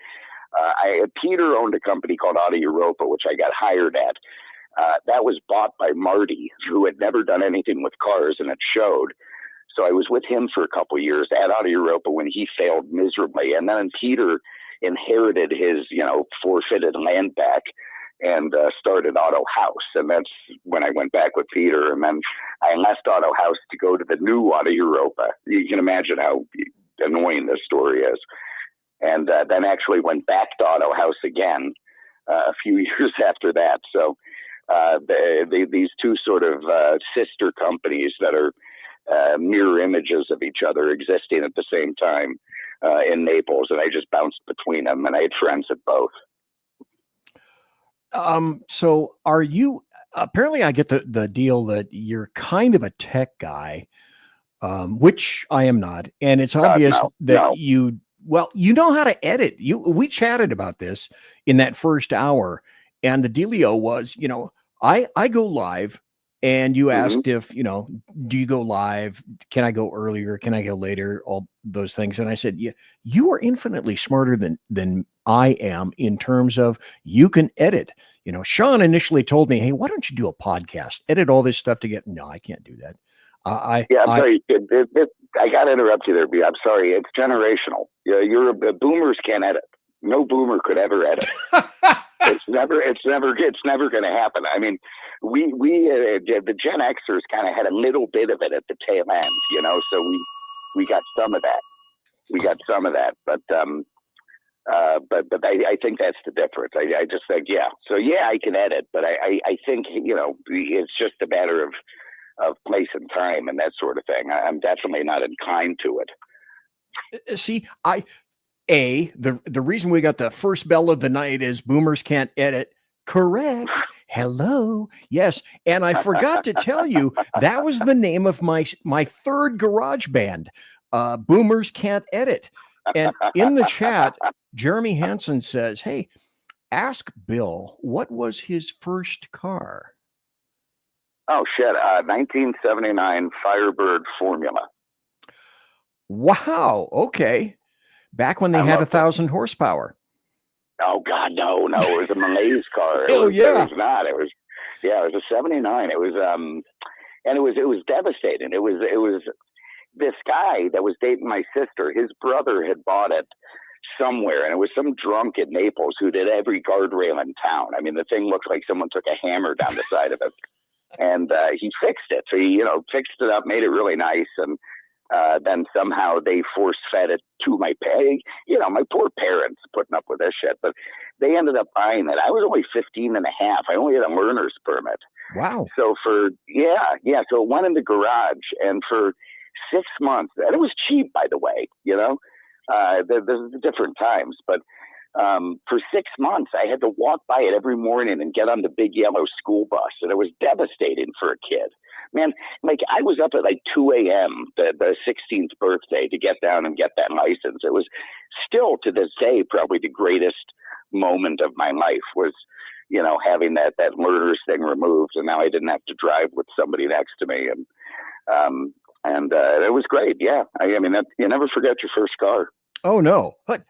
Peter owned a company called Auto Europa, which I got hired at. That was bought by Marty, who had never done anything with cars, and it showed. So I was with him for a couple of years at Auto Europa when he failed miserably. And then Peter inherited his, you know, forfeited land back and started Auto House. And that's when I went back with Peter. And then I left Auto House to go to the new Auto Europa. You can imagine how annoying this story is. And then actually went back to Auto House again a few years after that. So these two sort of sister companies that are mirror images of each other existing at the same time in Naples. And I just bounced between them, and I had friends at both. So are you, apparently I get the deal that you're kind of a tech guy, which I am not. And it's obvious you know how to edit. We chatted about this in that first hour, and the dealio was, you know, I go live, and you asked if, you know, do you go live? Can I go earlier? Can I go later? All those things. And I said, yeah, you are infinitely smarter than I am in terms of you can edit. You know, Sean initially told me, hey, why don't you do a podcast? Edit all this stuff to get, no, I can't do that. I'm sorry. I got to interrupt you there, B. I'm sorry. It's generational. Boomers can't edit. No boomer could ever edit. It's never going to happen. I mean, the Gen Xers kind of had a little bit of it at the tail end, you know, so we got some of that. But I think that's the difference. I just think, so I can edit, but I think, you know, it's just a matter of place and time and that sort of thing. I'm definitely not inclined to it. See, the reason we got the first bell of the night is boomers can't edit. Correct. Hello. Yes. And I forgot to tell you, that was the name of my third garage band. Boomers Can't Edit. And in the chat, Jeremy Hansen says, hey, ask Bill, what was his first car? Oh, shit. 1979 Firebird Formula. Wow. Okay. Back when they had 1,000 horsepower. Oh God, no! It was a Malaise car. It was not. It was a '79. It was and it was devastating. It was this guy that was dating my sister. His brother had bought it somewhere, and it was some drunk in Naples who did every guardrail in town. I mean, the thing looked like someone took a hammer down the side of it, and he fixed it. So he, fixed it up, made it really nice, and then somehow they force-fed it to my my poor parents putting up with this shit, but they ended up buying it. I was only 15 and a half. I only had a learner's permit. Wow. So so it went in the garage, and for 6 months, and it was cheap, by the way, there's different times, but for 6 months, I had to walk by it every morning and get on the big yellow school bus, and it was devastating for a kid. Man, like I was up at like 2 a.m. the 16th birthday to get down and get that license. It was still to this day probably the greatest moment of my life was, having that learner's thing removed, and now I didn't have to drive with somebody next to me, and it was great. Yeah, I mean, you never forget your first car. Oh no, but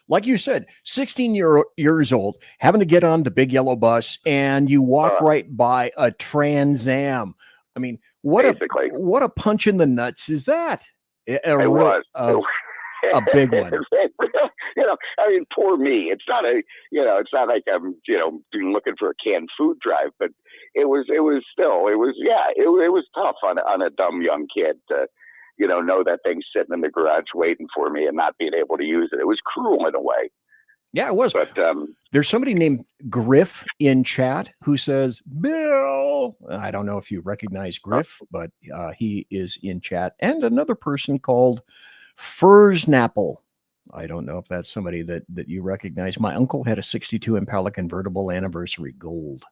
like you said, 16 years old, having to get on the big yellow bus, and you walk right by a Trans Am. I mean, what a punch in the nuts is that? It was a big one. I mean, poor me. It's not like I'm, looking for a canned food drive, but it was tough on a dumb young kid to, know that thing's sitting in the garage waiting for me and not being able to use it. It was cruel in a way. Yeah, it was. But There's somebody named Griff in chat who says, Bill. I don't know if you recognize Griff, but he is in chat. And another person called Fursnapple. I don't know if that's somebody that you recognize. My uncle had a 62 Impala convertible anniversary gold.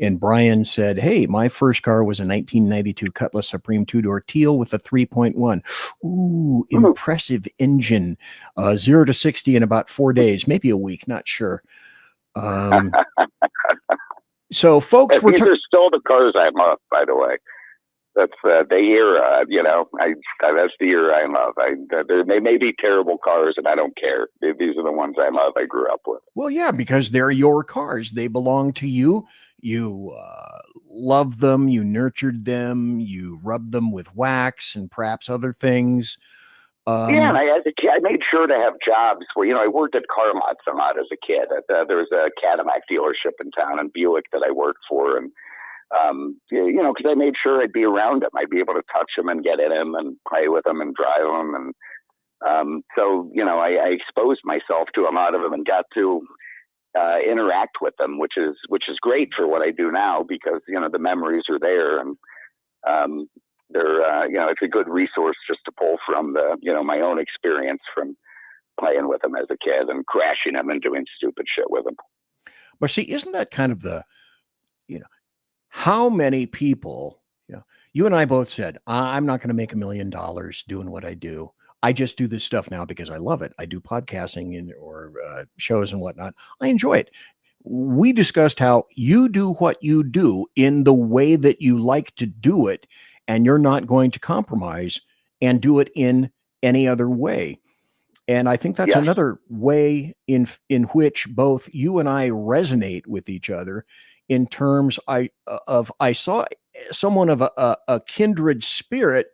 And Brian said, hey, my first car was a 1992 Cutlass Supreme two-door teal with a 3.1. Ooh, impressive engine. 0 to 60 in about 4 days, maybe a week, not sure. So, folks, these are still the cars I love, by the way. That's the era, that's the era I love. They may be terrible cars, and I don't care. These are the ones I love. I grew up with. Well, yeah, because they're your cars. They belong to you. You love them. You nurtured them. You rubbed them with wax and perhaps other things. And as a kid, I made sure to have jobs where, I worked at car lots a lot as a kid. There was a Cadillac dealership in town in Buick that I worked for, and because I made sure I'd be around them. I'd be able to touch them and get in them and play with them and drive them. And so, I exposed myself to a lot of them and got to interact with them, which is great for what I do now because, the memories are there. And they're, it's a good resource just to pull from my own experience from playing with them as a kid and crashing them and doing stupid shit with them. But see, isn't that kind of how many people, you and I both said, I'm not going to make $1 million doing what I do. I just do this stuff now because I love it. I do podcasting or shows and whatnot. I enjoy it. We discussed how you do what you do in the way that you like to do it, and you're not going to compromise and do it in any other way. And I think that's another way in which both you and I resonate with each other in terms I saw someone of a kindred spirit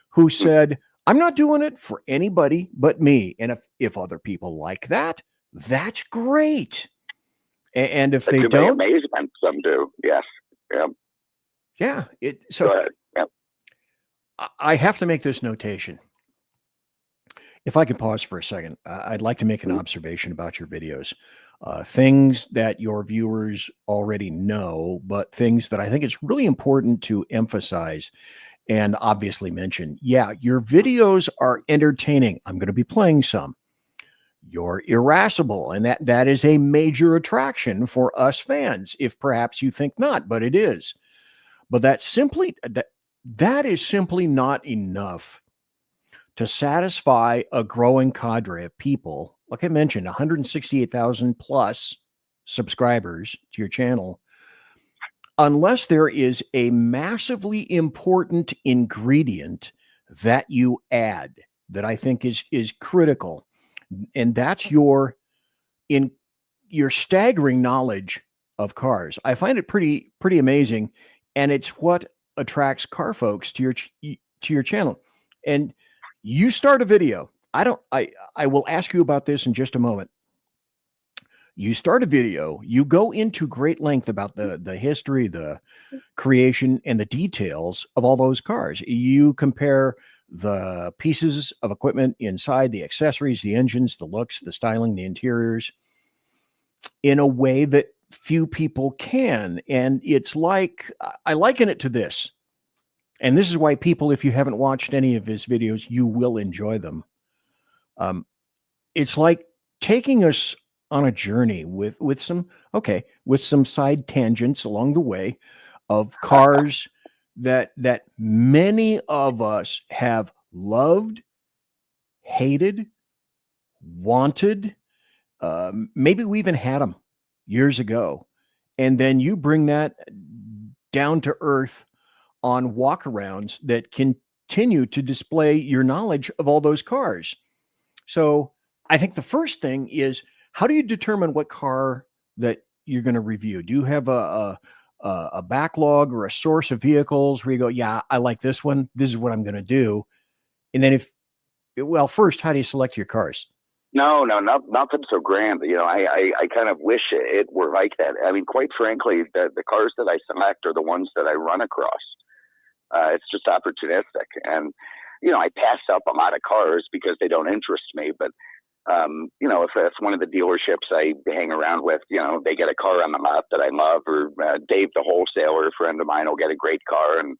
who said, I'm not doing it for anybody but me. And if other people like that, that's great. And if they don't, amazement, some do. Yes. Yeah. Yeah. So I have to make this notation. If I could pause for a second, I'd like to make an observation about your videos. Things that your viewers already know, but things that I think it's really important to emphasize and obviously mention. Yeah, your videos are entertaining. I'm going to be playing some. You're irascible, and that is a major attraction for us fans, if perhaps you think not, but it is. But that is simply not enough to satisfy a growing cadre of people. Like I mentioned, 168,000 plus subscribers to your channel, unless there is a massively important ingredient that you add that I think is critical. And that's your staggering knowledge of cars. I find it pretty amazing, and it's what attracts car folks to your channel. And you start a video. I will ask you about this in just a moment. You start a video, you go into great length about the history, the creation, and the details of all those cars. You compare the pieces of equipment inside, the accessories, the engines, the looks, the styling, the interiors, in a way that few people can. And it's like, I liken it to this. And this is why people, if you haven't watched any of his videos, you will enjoy them. It's like taking us on a journey with some side tangents along the way of cars that many of us have loved, hated, wanted. Maybe we even had them years ago. And then you bring that down to earth on walkarounds that continue to display your knowledge of all those cars. So I think the first thing is, how do you determine what car that you're going to review? Do you have a backlog or a source of vehicles where you go, yeah, I like this one. This is what I'm going to do. And then first, how do you select your cars? No, nothing so grand. I kind of wish it were like that. I mean, quite frankly, the cars that I select are the ones that I run across. It's just opportunistic. And, I pass up a lot of cars because they don't interest me. But if that's one of the dealerships I hang around with, they get a car on the lot that I love, or Dave, the wholesaler, a friend of mine, will get a great car. And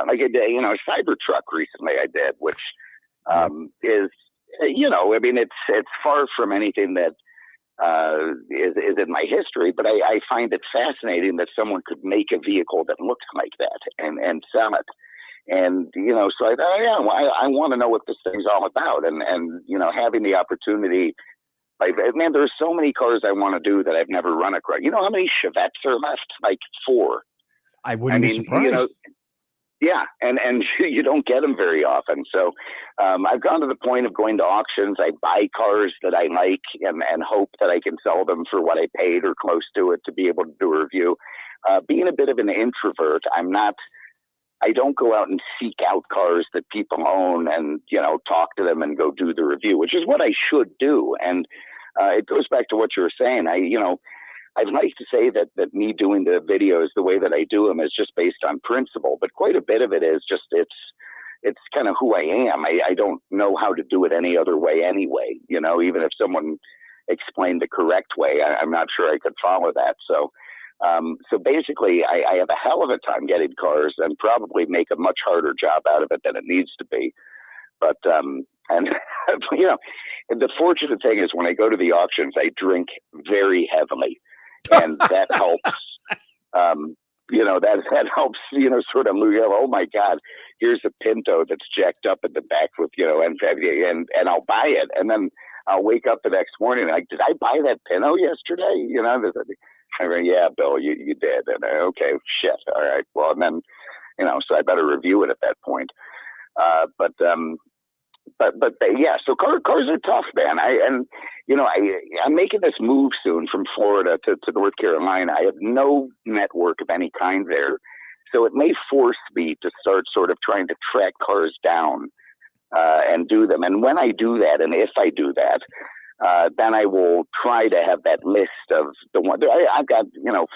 like a Cybertruck recently I did, which is, it's far from anything that is in my history, but I find it fascinating that someone could make a vehicle that looks like that and sell it. And, so I thought, I want to know what this thing's all about. And having the opportunity, like, man, there's so many cars I want to do that I've never run across. You know how many Chevettes are left? Like 4. I wouldn't be surprised. Yeah, and you don't get them very often. So I've gone to the point of going to auctions. I buy cars that I like and hope that I can sell them for what I paid or close to it to be able to do a review. Being a bit of an introvert, I don't go out and seek out cars that people own and, talk to them and go do the review, which is what I should do. And it goes back to what you were saying. I'd like to say that me doing the videos the way that I do them is just based on principle, but quite a bit of it is just, it's kind of who I am. I don't know how to do it any other way anyway. Even if someone explained the correct way, I'm not sure I could follow that. So basically I have a hell of a time getting cars and probably make a much harder job out of it than it needs to be. But, and the fortunate thing is when I go to the auctions, I drink very heavily, and that helps, that helps, sort of, oh my God, here's a Pinto that's jacked up in the back with, and I'll buy it. And then I'll wake up the next morning like, did I buy that Pinto yesterday? I mean, yeah, Bill, you did. And okay, shit. All right. Well, and then, so I better review it at that point. But yeah, so cars are tough, man. I'm making this move soon from Florida to North Carolina. I have no network of any kind there. So it may force me to start sort of trying to track cars down and do them. And when I do that, and if I do that, then I will try to have that list of the one. I've got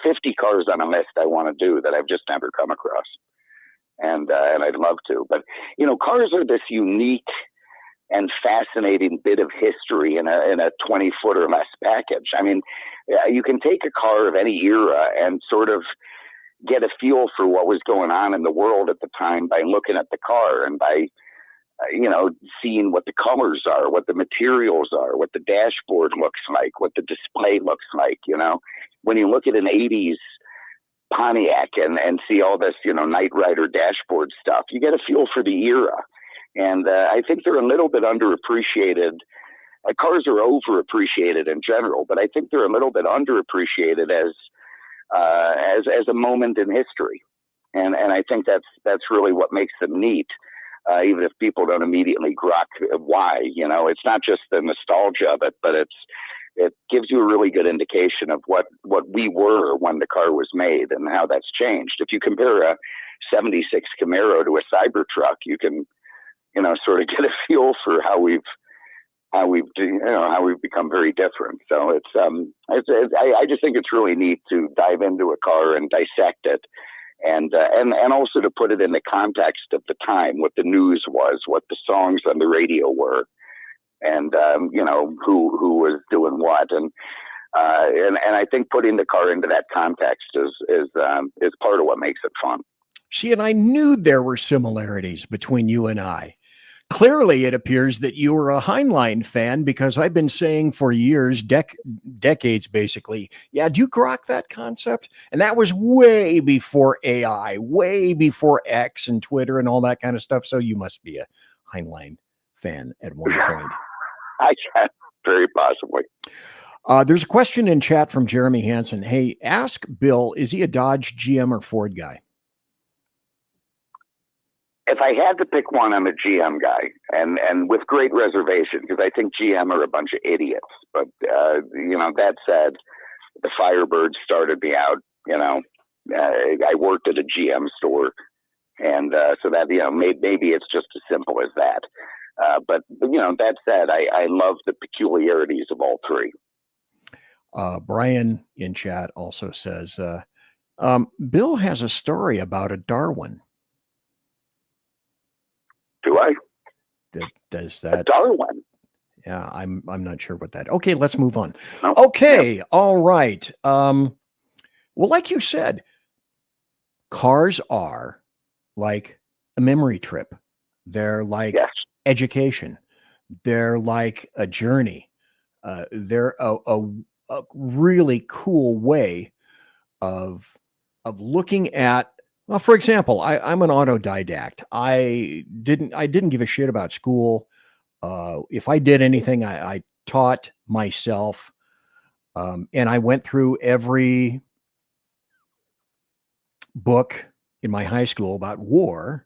50 cars on a list I want to do that I've just never come across, and I'd love to. But cars are this unique and fascinating bit of history in a 20-foot or less package. I mean, you can take a car of any era and sort of get a feel for what was going on in the world at the time by looking at the car and by seeing what the colors are, what the materials are, what the dashboard looks like, what the display looks like. When you look at an 80s Pontiac and see all this, Knight Rider dashboard stuff, you get a feel for the era. And I think they're a little bit underappreciated. Cars are overappreciated in general, but I think they're a little bit underappreciated as a moment in history. And I think that's really what makes them neat. Even if people don't immediately grok why, it's not just the nostalgia of it, but it gives you a really good indication of what we were when the car was made and how that's changed. If you compare a 76 Camaro to a Cybertruck, you can, sort of get a feel for how we've become very different. So I just think it's really neat to dive into a car and dissect it. And also to put it in the context of the time, what the news was, what the songs on the radio were, and who was doing what, and I think putting the car into that context is part of what makes it fun. See, and I knew there were similarities between you and I. Clearly, it appears that you were a Heinlein fan, because I've been saying for years, decades basically, yeah, do you grok that concept? And that was way before AI, way before X and Twitter and all that kind of stuff. So you must be a Heinlein fan at one point. I can, very possibly. There's a question in chat from Jeremy Hansen. Hey, ask Bill, is he a Dodge, GM, or Ford guy? If I had to pick one, I'm a GM guy, and with great reservation, because I think GM are a bunch of idiots. But that said, the Firebird started me out. I worked at a GM store, and so that maybe it's just as simple as that. But that said, I love the peculiarities of all three. Brian in chat also says, Bill has a story about a Darwin. Do I? Does that? A Darwin? Yeah, I'm not sure what that. Okay, let's move on. No? Okay, all right. Well, like you said, cars are like a memory trip. They're like Yes. education. They're like a journey. They're a really cool way of looking at. Well, for example, I'm an autodidact. I didn't give a shit about school. If I did anything, I taught myself, and I went through every book in my high school about war,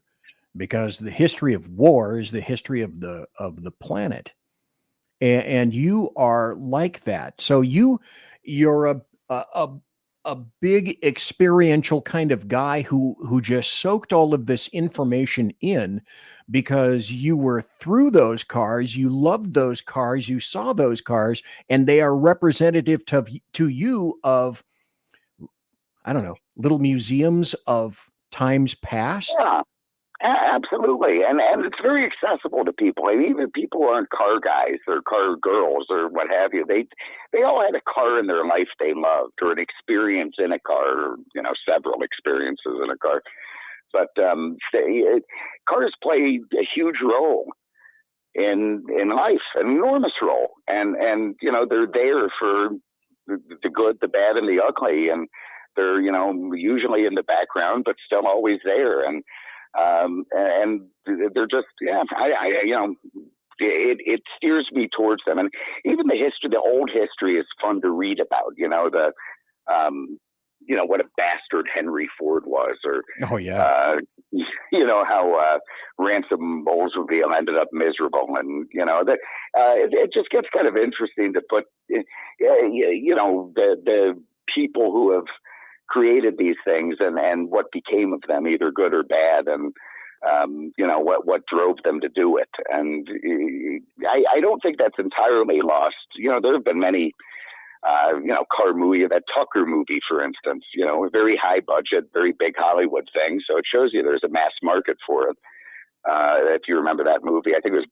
because the history of war is the history of the planet, and you are like that. So you're a a big experiential kind of guy who just soaked all of this information in because you were through those cars, you loved those cars, you saw those cars, and they are representative to you of, I don't know, little museums of times past. Yeah. Absolutely, and it's very accessible to people. I mean, even people who aren't car guys or car girls or what have you. They all had a car in their life they loved, or an experience in a car, or, several experiences in a car. But cars play a huge role in life, an enormous role, and they're there for the good, the bad, and the ugly, and they're usually in the background, but still always there, and they're just, it steers me towards them. And even the old history is fun to read about, what a bastard Henry Ford was, or, Oh yeah. how Ransom Oldsmobile ended up miserable. And, that it just gets kind of interesting to put, the people who have created these things and what became of them, either good or bad, and what drove them to do it. And I don't think that's entirely lost. There have been many car movie, that Tucker movie, for instance, a very high budget, very big Hollywood thing, so it shows you there's a mass market for it. If you remember that movie, I think it was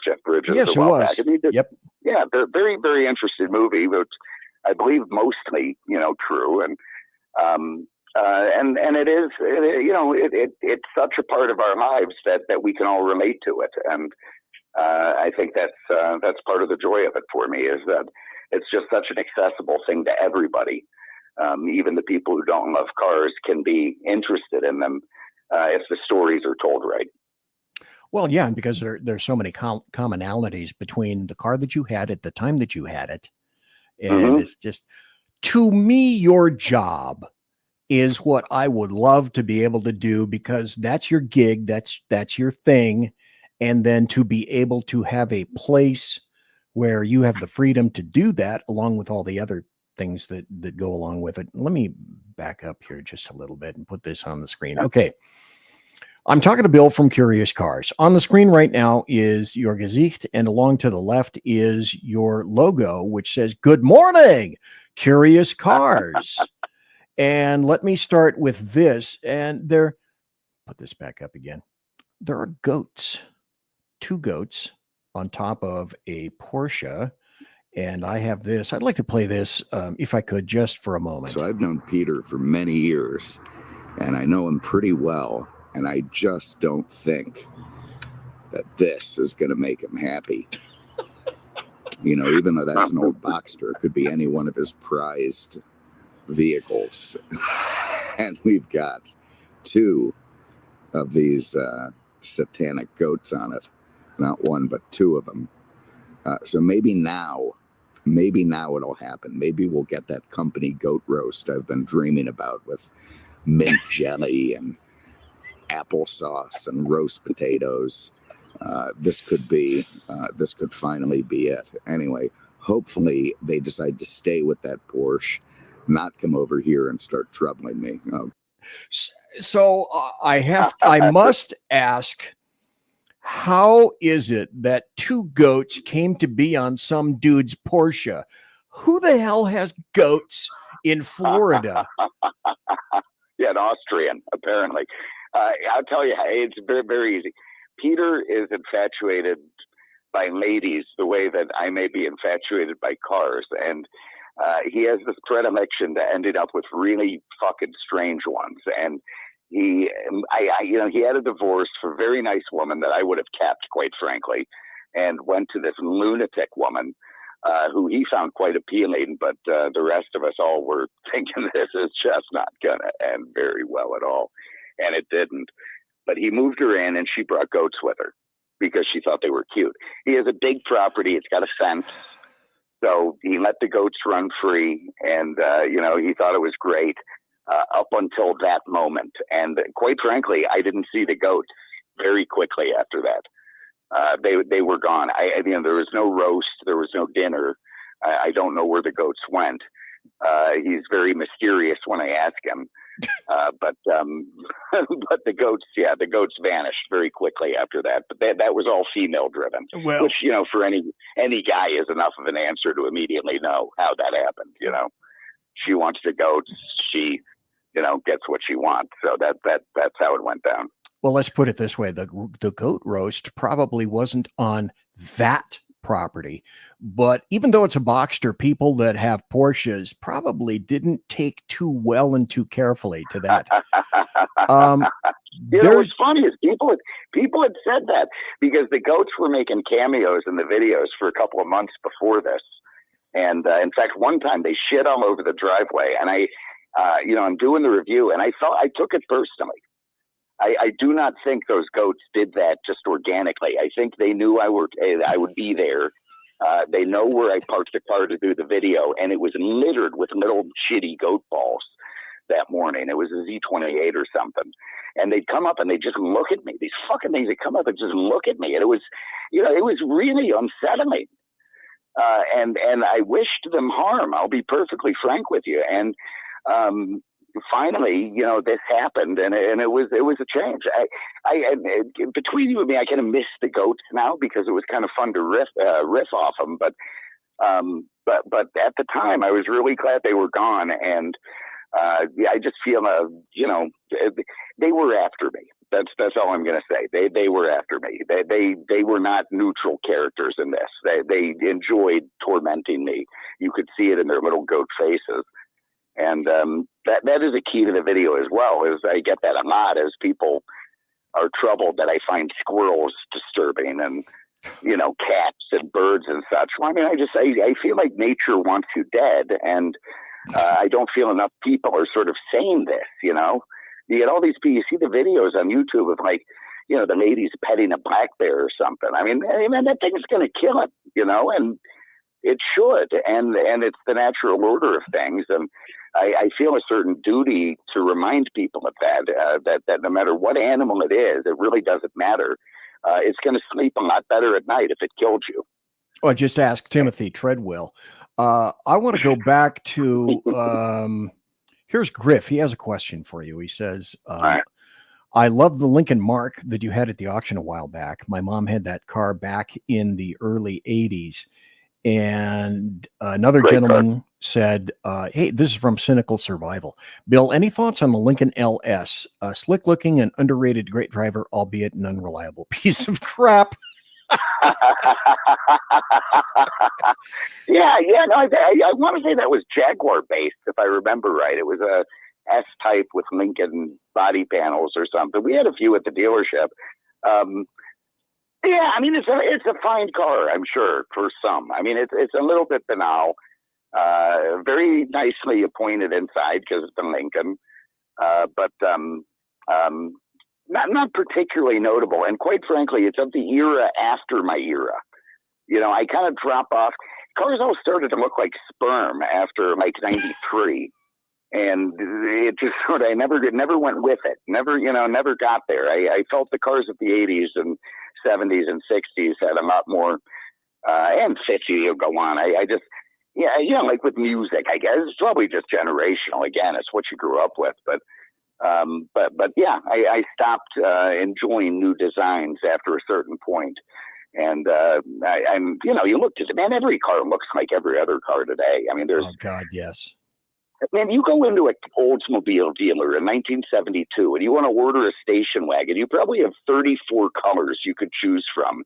Jeff Bridges. Yes, a while it was. back. I mean, Yep. Yeah, very, very interesting movie, but I believe mostly true. And and it is, it's such a part of our lives that we can all relate to it. And I think that's part of the joy of it for me, is that it's just such an accessible thing to everybody. Even the people who don't love cars can be interested in them if the stories are told right. Well, yeah, because there's so many commonalities between the car that you had at the time that you had it. And it's just, to me, your job is what I would love to be able to do, because that's your gig, that's your thing. And then to be able to have a place where you have the freedom to do that, along with all the other things that go along with it. Let me back up here just a little bit and put this on the screen. Okay. I'm talking to Bill from Curious Cars. On the screen right now is your Gesicht, and along to the left is your logo, which says, "Good morning, Curious Cars." And let me start with this, and put this back up again. There are goats, 2 goats on top of a Porsche, and I have this. I'd like to play this, if I could, just for a moment. So I've known Peter for many years, and I know him pretty well. And I just don't think that this is going to make him happy. Even though that's an old Boxster, it could be any one of his prized vehicles. And we've got 2 of these satanic goats on it. Not 1, but 2 of them. So maybe now it'll happen. Maybe we'll get that company goat roast I've been dreaming about, with mint jelly and applesauce and roast potatoes. This could finally be it. Anyway, hopefully they decide to stay with that Porsche, not come over here and start troubling me. Oh. So I must ask, how is it that 2 goats came to be on some dude's Porsche? Who the hell has goats in Florida? Yeah, an Austrian, apparently. I'll tell you, it's very, very easy. Peter is infatuated by ladies the way that I may be infatuated by cars. And he has this predilection to ended up with really fucking strange ones. And he had a divorce for a very nice woman that I would have kept, quite frankly, and went to this lunatic woman who he found quite appealing, but the rest of us all were thinking this is just not gonna end very well at all, and it didn't. But he moved her in, and she brought goats with her because she thought they were cute. He has a big property; it's got a fence, so he let the goats run free, and he thought it was great up until that moment. And quite frankly, I didn't see the goats very quickly after that. They were gone. There was no roast. There was no dinner. I don't know where the goats went. He's very mysterious when I ask him. But the goats vanished very quickly after that. But that was all female driven, which, for any guy is enough of an answer to immediately know how that happened. She wants the goats. She, gets what she wants. So that's how it went down. Well, let's put it this way. The goat roast probably wasn't on that property, but even though it's a Boxster, people that have Porsches probably didn't take too well and too carefully to that. What's funny is people had said that because the goats were making cameos in the videos for a couple of months before this. And in fact, one time they shit all over the driveway, and I'm doing the review, and I took it personally. I do not think those goats did that just organically. I think they knew I would be there. They know where I parked the car to do the video, and it was littered with little shitty goat balls that morning. It was a Z28 or something. And they'd come up and they'd just look at me. These fucking things, they'd come up and just look at me. And it was really unsettling. And I wished them harm. I'll be perfectly frank with you. And, finally, this happened, and it was a change. I between you and me, I kind of miss the goats now because it was kind of fun to riff off them. But at the time, I was really glad they were gone, and I just feel they were after me. That's all I'm going to say. They were after me. They were not neutral characters in this. They enjoyed tormenting me. You could see it in their little goat faces. And that is a key to the video as well, is I get that a lot as people are troubled that I find squirrels disturbing and, cats and birds and such. Well, I mean, I feel like nature wants you dead, and I don't feel enough people are sort of saying this, You get all these people, you see the videos on YouTube of the ladies petting a black bear or something. I mean, that thing is going to kill it, and it should, and it's the natural order of things. And I feel a certain duty to remind people of that no matter what animal it is, it really doesn't matter. It's going to sleep a lot better at night if it killed you. Well, just ask Timothy Treadwell. I want to go back to, here's Griff. He has a question for you. He says, right. I love the Lincoln Mark that you had at the auction a while back. My mom had that car back in the early 80s. And another Great gentleman car said, hey, this is from Cynical Survival. Bill, any thoughts on the Lincoln LS? Slick looking and underrated, great driver, albeit an unreliable piece of crap. I want to say that was Jaguar based, if I remember right. It was a S-type with Lincoln body panels or something. We had a few at the dealership. Yeah, I mean, it's a fine car, I'm sure, for some. I mean, it's a little bit banal, very nicely appointed inside because it's a Lincoln, but not particularly notable. And quite frankly, it's of the era after my era. I kind of drop off. Cars all started to look like sperm after like 93. And it just sort of, I never went with it. Never got there. I felt the cars of the 80s and 70s and 60s had a lot more, and 50, you'll go on. I just, like with music, I guess it's probably just generational. Again, it's what you grew up with. But yeah, I stopped enjoying new designs after a certain point. And I'm, you looked at it, man, every car looks like every other car today. I mean, there's, oh God, yes. Man, you go into an Oldsmobile dealer in 1972 and you want to order a station wagon, you probably have 34 colors you could choose from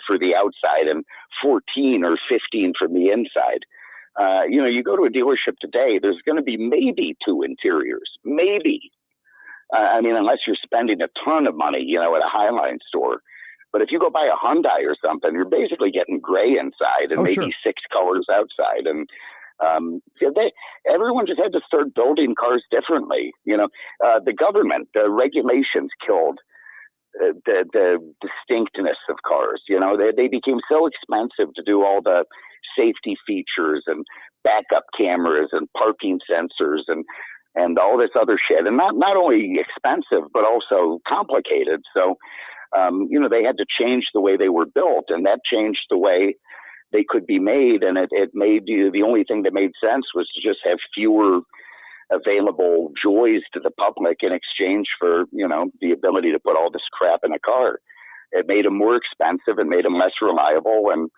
for the outside and 14 or 15 from the inside. You go to a dealership today, there's going to be maybe 2 interiors, maybe. Unless you're spending a ton of money, at a Highline store. But if you go buy a Hyundai or something, you're basically getting gray inside and maybe 6 colors outside. And everyone just had to start building cars differently. The government, the regulations killed the distinctness of cars. They became so expensive to do all the safety features and backup cameras and parking sensors and all this other shit. And not only expensive, but also complicated. So, they had to change the way they were built, and that changed the way they could be made. And it made the only thing that made sense was to just have fewer available joys to the public in exchange for, the ability to put all this crap in a car. It made them more expensive and made them less reliable. And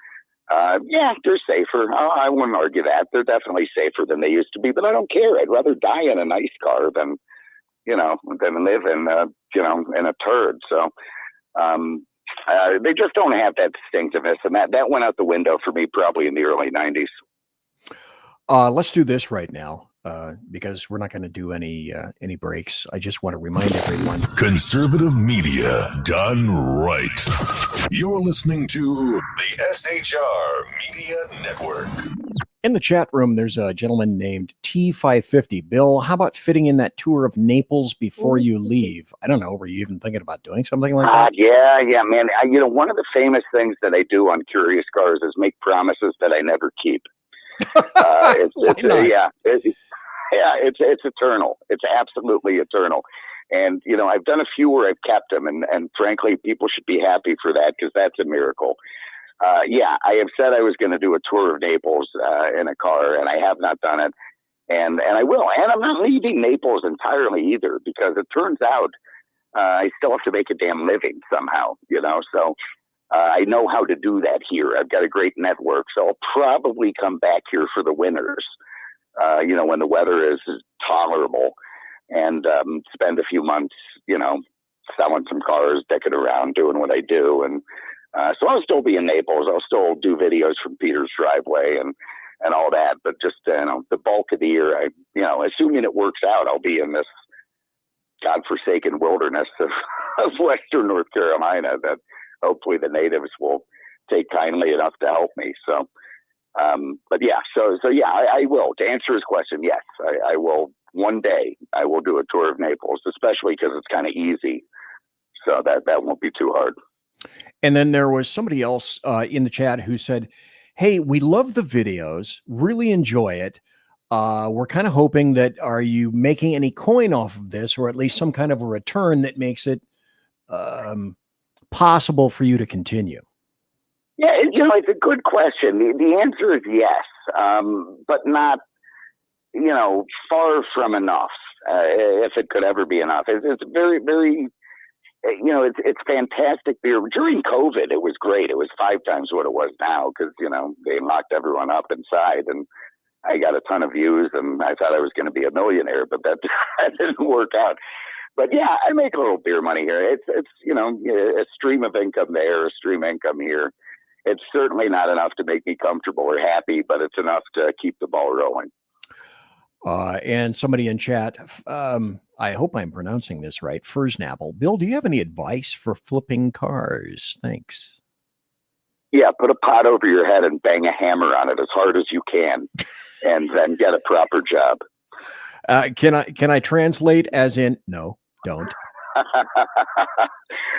they're safer. I wouldn't argue that. They're definitely safer than they used to be, but I don't care. I'd rather die in a nice car than live in a turd. So, they just don't have that distinctiveness, and that went out the window for me probably in the early 90s. Let's do this right now, because we're not going to do any breaks. I just want to remind everyone. Conservative media done right. You're listening to the SHR Media Network. In the chat room, there's a gentleman named T550. Bill, how about fitting in that tour of Naples before you leave? I don't know. Were you even thinking about doing something like that? Yeah, man. One of the famous things that I do on Curious Cars is make promises that I never keep. It's eternal. It's absolutely eternal. And, I've done a few where I've kept them, and frankly, people should be happy for that, because that's a miracle. I have said I was going to do a tour of Naples in a car, and I have not done it. And I will. And I'm not leaving Naples entirely either, because it turns out I still have to make a damn living somehow, So I know how to do that here. I've got a great network, so I'll probably come back here for the winters, when the weather is tolerable, and spend a few months, selling some cars, decking around, doing what I do. And so I'll still be in Naples. I'll still do videos from Peter's driveway and all that. But just, the bulk of the year, assuming it works out, I'll be in this godforsaken wilderness of Western North Carolina that hopefully the natives will take kindly enough to help me. So, I will. To answer his question, yes, I will. One day I will do a tour of Naples, especially because it's kind of easy. So that won't be too hard. And then there was somebody else in the chat who said, hey, we love the videos, really enjoy it. We're kind of hoping that, are you making any coin off of this, or at least some kind of a return that makes it possible for you to continue? Yeah, it's a good question. The answer is yes, but not, far from enough, if it could ever be enough. It's very, very... it's fantastic beer. During COVID, it was great. It was 5 times what it was now, because, they locked everyone up inside, and I got a ton of views, and I thought I was going to be a millionaire, but that didn't work out. But yeah, I make a little beer money here. It's a stream of income there, a stream of income here. It's certainly not enough to make me comfortable or happy, but it's enough to keep the ball rolling. And somebody in chat, I hope I'm pronouncing this right, Fursnapple. Bill, do you have any advice for flipping cars? Thanks. Yeah, put a pot over your head and bang a hammer on it as hard as you can, and then get a proper job. Can I translate as in, no, don't?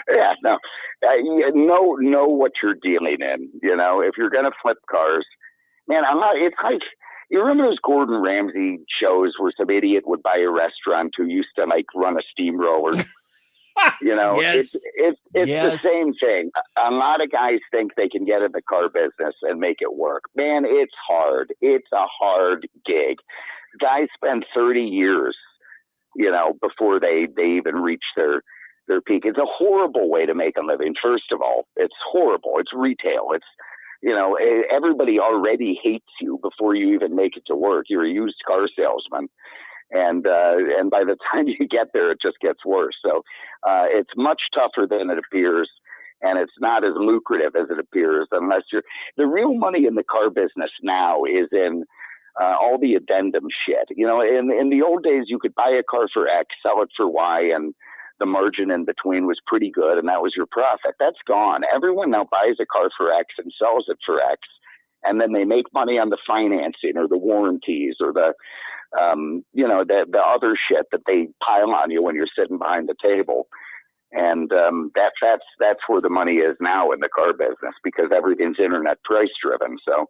Yeah, no. Know what you're dealing in. If you're going to flip cars, man, it's like, you remember those Gordon Ramsay shows where some idiot would buy a restaurant who used to run a steamroller? Yes. It's the same thing. A lot of guys think they can get in the car business and make it work. Man, it's hard. It's a hard gig. Guys spend 30 years, before they even reach their peak. It's a horrible way to make a living. First of all, it's horrible. It's retail. It's, everybody already hates you before you even make it to work. You're a used car salesman. And by the time you get there, it just gets worse. So it's much tougher than it appears, and it's not as lucrative as it appears unless the real money in the car business now is in all the addendum shit. In the old days, you could buy a car for X, sell it for Y, and the margin in between was pretty good, and that was your profit. That's gone. Everyone now buys a car for X and sells it for X, and then they make money on the financing or the warranties or the other shit that they pile on you when you're sitting behind the table. And that's where the money is now in the car business, because everything's internet price driven. So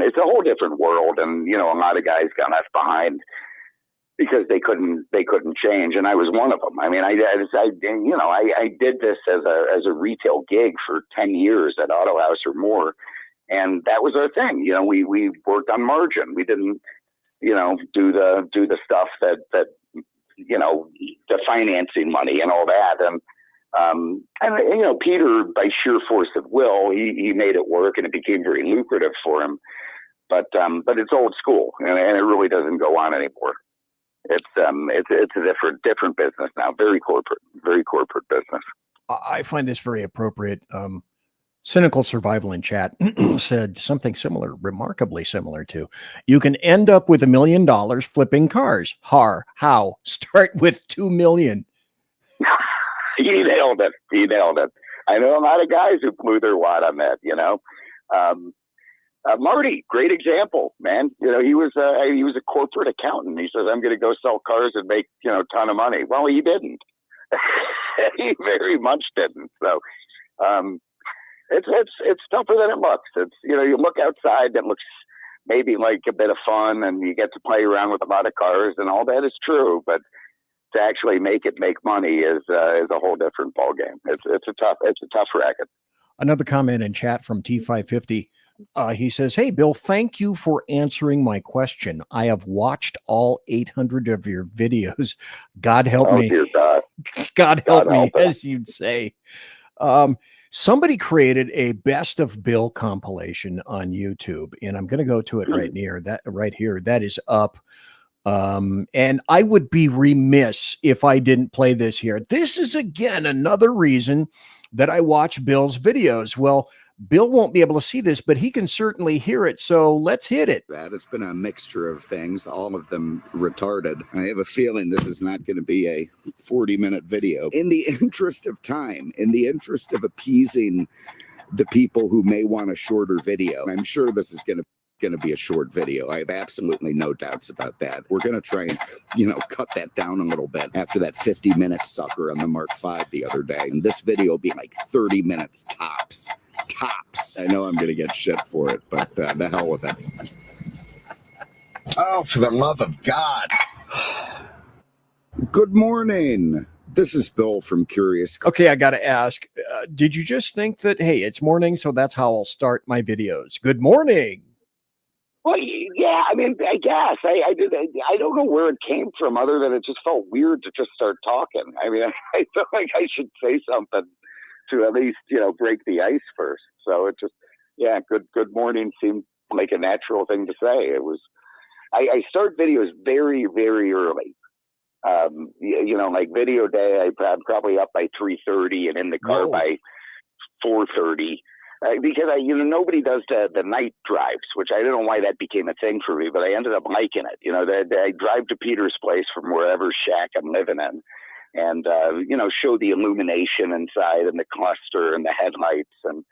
it's a whole different world, and a lot of guys got left behind because they couldn't change, and I was one of them. I mean, I did this as a retail gig for 10 years at Auto House or more, and that was our thing. We worked on margin. We didn't do the stuff that the financing money and all that. And Peter, by sheer force of will, he made it work, and it became very lucrative for him. But it's old school, and it really doesn't go on anymore. It's a different business now, very corporate business. I find this very appropriate. Cynical Survival in chat said something similar, remarkably similar to, you can end up with $1 million flipping cars. How? Start with 2 million. He nailed it. I know a lot of guys who blew their wad on that, Marty, great example, man. He was a corporate accountant. He says, I'm going to go sell cars and make, a ton of money. Well, he didn't. He very much didn't. So, it's tougher than it looks. It's, you look outside, that looks maybe like a bit of fun, and you get to play around with a lot of cars, and all that is true. But to actually make money is a whole different ballgame. It's a tough racket. Another comment in chat from T550. He says, hey, Bill, thank you for answering my question. I have watched all 800 of your videos. God help me. Dear God. God help me, as you'd say. Somebody created a Best of Bill compilation on YouTube, and I'm going to go to it right here. That is up. And I would be remiss if I didn't play this here. This is, again, another reason that I watch Bill's videos. Well, Bill won't be able to see this, but he can certainly hear it. So let's hit it. It's been a mixture of things, all of them retarded. I have a feeling this is not going to be a 40-minute video. In the interest of time, in the interest of appeasing the people who may want a shorter video, I'm sure this is going to be a short video. I have absolutely no doubts about that. We're going to try and, cut that down a little bit after that 50-minute sucker on the Mark V the other day. And this video will be like 30 minutes tops. I know I'm going to get shit for it, but the hell with it. Oh, for the love of God. Good morning. This is Bill from Curious. Okay, I got to ask, did you just think that, hey, it's morning, so that's how I'll start my videos? Good morning. Well, yeah, I mean, I guess I did. I don't know where it came from, other than it just felt weird to just start talking. I mean, I felt like I should say something to at least, break the ice first. So it just, good morning seemed like a natural thing to say. It was, I start videos very, very early. Like video day, I'm probably up by 3:30 and in the car by 4:30. Because nobody does the night drives, which I don't know why that became a thing for me, but I ended up liking it. I drive to Peter's place from wherever shack I'm living in, and show the illumination inside and the cluster and the headlights, and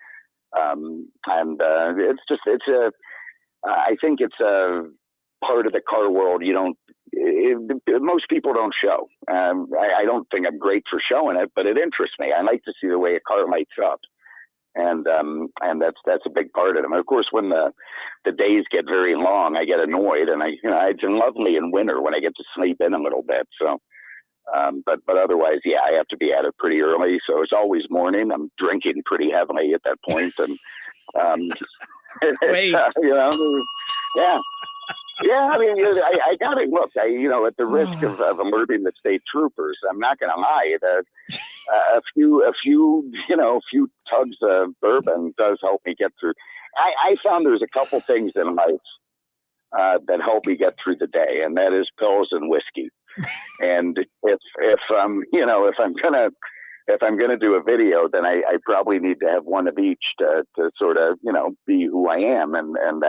I think it's a part of the car world most people don't show. I don't think I'm great for showing it, but it interests me. I like to see the way a car lights up. And that's a big part of them. Of course, when the days get very long, I get annoyed, and it's lovely in winter when I get to sleep in a little bit. So, but otherwise, yeah, I have to be at it pretty early. So it's always morning. I'm drinking pretty heavily at that point, and Wait. Yeah. Yeah, I mean, I got to look. At the risk of alerting the state troopers, I'm not going to lie. a few, a few tugs of bourbon does help me get through. I found there's a couple things in life that help me get through the day, and that is pills and whiskey. And if I'm gonna do a video, then I probably need to have one of each to sort of be who I am, and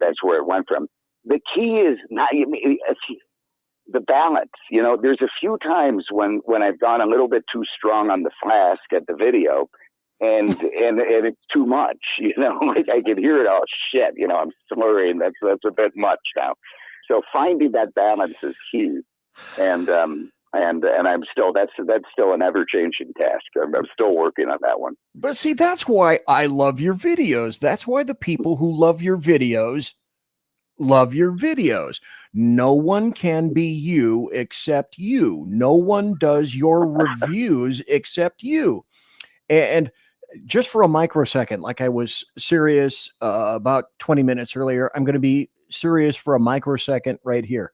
that's where it went from. The key is not the balance. There's a few times when I've gone a little bit too strong on the flask at the video, and it's too much. Like I can hear it. Oh shit! I'm slurring. That's a bit much now. So finding that balance is key, and I'm still that's still an ever changing task. I'm still working on that one. But see, that's why I love your videos. That's why the people who love your videos love your videos. No one can be you except you. No one does your reviews except you. And just for a microsecond, like I was serious about 20 minutes earlier, I'm going to be serious for a microsecond right here.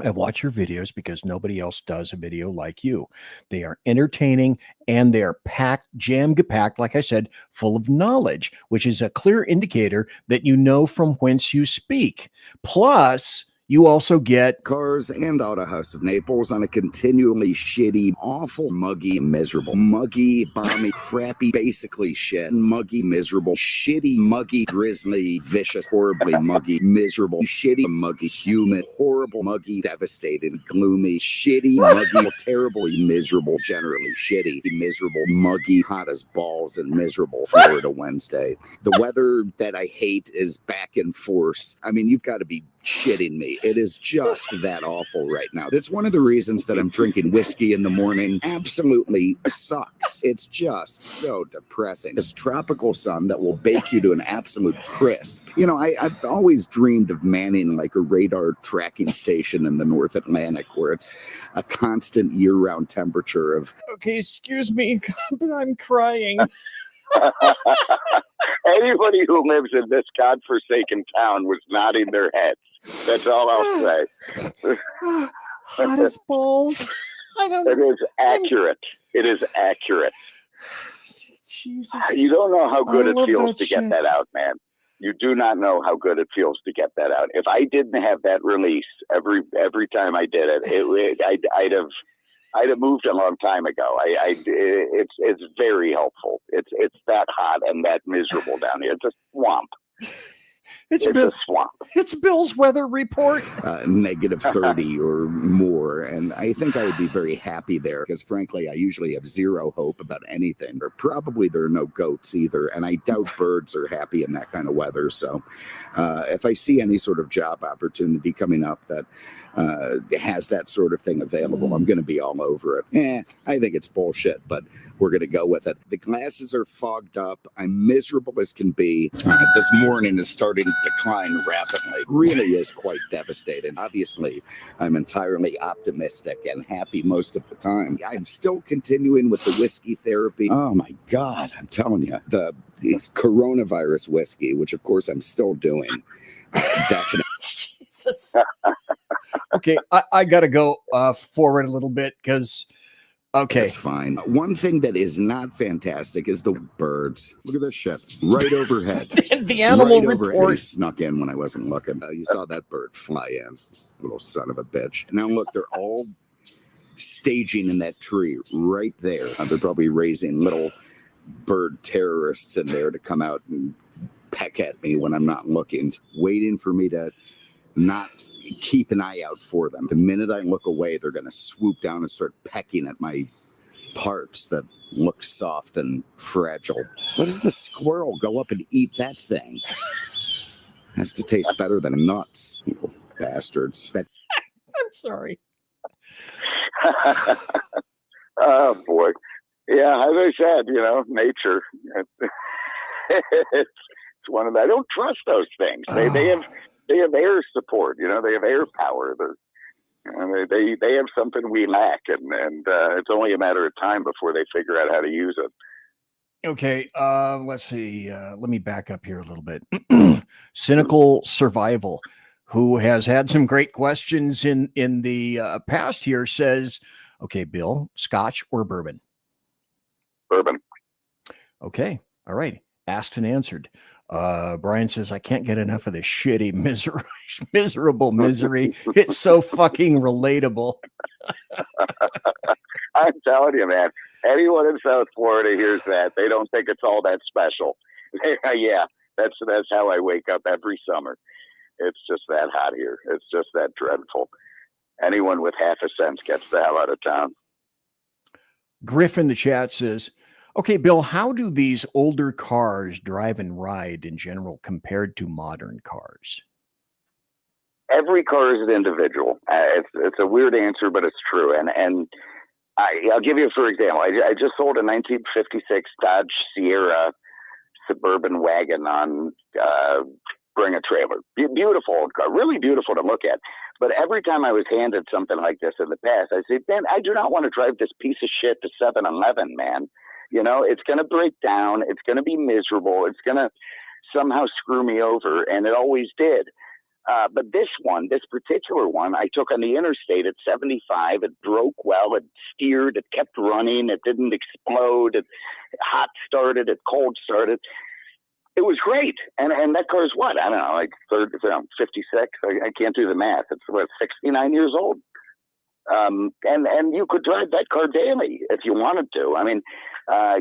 I watch your videos because nobody else does a video like you. They are entertaining and they're packed, jam-packed, like I said, full of knowledge, which is a clear indicator that you know from whence you speak. Plus, you also get Cars and Auto House of Naples on a continually shitty, awful, muggy, miserable, muggy, balmy, crappy, basically shit, muggy, miserable, shitty, muggy, drizzly, vicious, horribly muggy, miserable, shitty, muggy, humid, horrible, muggy, devastating, gloomy, shitty, muggy, terribly miserable, generally shitty, miserable, muggy, hot as balls, and miserable Florida Wednesday. The weather that I hate is back in force. I mean, you've got to be shitting me. It is just that awful right now. It's one of the reasons that I'm drinking whiskey in the morning. Absolutely sucks. It's just so depressing. This tropical sun that will bake you to an absolute crisp. I've always dreamed of manning like a radar tracking station in the North Atlantic where it's a constant year-round temperature of... Okay, excuse me, but I'm crying. Anybody who lives in this godforsaken town was nodding their heads. That's all I'll say. Hot as balls. It is accurate. It is accurate. Jesus. You don't know how good it feels to get that out, man. You do not know how good it feels to get that out. If I didn't have that release every time I did it, I'd have moved a long time ago. It's very helpful. It's that hot and that miserable down here. It's a swamp. It's a swamp. It's Bill's weather report. Negative 30 or more. And I think I would be very happy there because, frankly, I usually have zero hope about anything. Or probably there are no goats either. And I doubt birds are happy in that kind of weather. So if I see any sort of job opportunity coming up that has that sort of thing available, I'm going to be all over it. I think it's bullshit, but we're going to go with it. The glasses are fogged up. I'm miserable as can be. This morning is starting to decline rapidly. It really is quite devastating. Obviously, I'm entirely optimistic and happy most of the time. I'm still continuing with the whiskey therapy. Oh my God, I'm telling you, the coronavirus whiskey, which of course I'm still doing. Definitely. Jesus. Okay, I got to go forward a little bit because... Okay. That's fine. One thing that is not fantastic is the birds. Look at this shit. Right overhead. The animal right report. Overhead. He snuck in when I wasn't looking. You saw that bird fly in. Little son of a bitch. Now look, they're all staging in that tree right there. They're probably raising little bird terrorists in there to come out and peck at me when I'm not looking. Waiting for me to not keep an eye out for them. The minute I look away, they're going to swoop down and start pecking at my parts that look soft and fragile. What does the squirrel go up and eat that thing? Has to taste better than nuts. Little bastards. I'm sorry. Oh boy. Yeah, as I said, nature. It's one of the, I don't trust those things. They have air support, they have air power. They have something we lack, and it's only a matter of time before they figure out how to use it. Okay, let's see. Let me back up here a little bit. Cynical Survival, who has had some great questions in the past here, says, Okay, Bill, Scotch or bourbon? Bourbon. Okay, all right. Asked and answered. Brian says, I can't get enough of this shitty, miserable misery. It's so fucking relatable. I'm telling you, man, anyone in South Florida hears that, they don't think it's all that special. Yeah, that's how I wake up every summer. It's just that hot here. It's just that dreadful. Anyone with half a sense gets the hell out of town. Griff in the chat says, okay, Bill, how do these older cars drive and ride in general compared to modern cars? Every car is an individual. It's a weird answer, but it's true. And I'll give you, for example, I just sold a 1956 Dodge Sierra suburban wagon on Bring a Trailer. Beautiful car, really beautiful to look at. But every time I was handed something like this in the past, I said, man, I do not want to drive this piece of shit to 7-Eleven, man. You know, it's going to break down. It's going to be miserable. It's going to somehow screw me over. And it always did. But this particular one, I took on the interstate at 75. It broke well. It steered. It kept running. It didn't explode. It hot started. It cold started. It was great. And that car is what? I don't know, like 56. I can't do the math. It's 69 years old. And you could drive that car daily if you wanted to. I mean,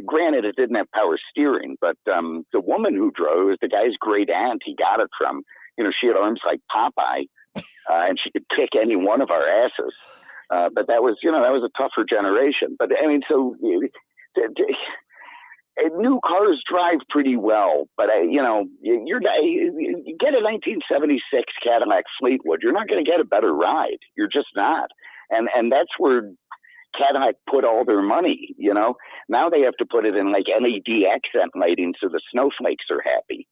granted, it didn't have power steering, but the woman who drove was the guy's great aunt. He got it from. You know, she had arms like Popeye, and she could kick any one of our asses. But that was a tougher generation. But I mean, so new cars drive pretty well. But you get a 1976 Cadillac Fleetwood, you're not going to get a better ride. You're just not. And that's where Cadillac put all their money. You know, now they have to put it in like LED accent lighting so the snowflakes are happy.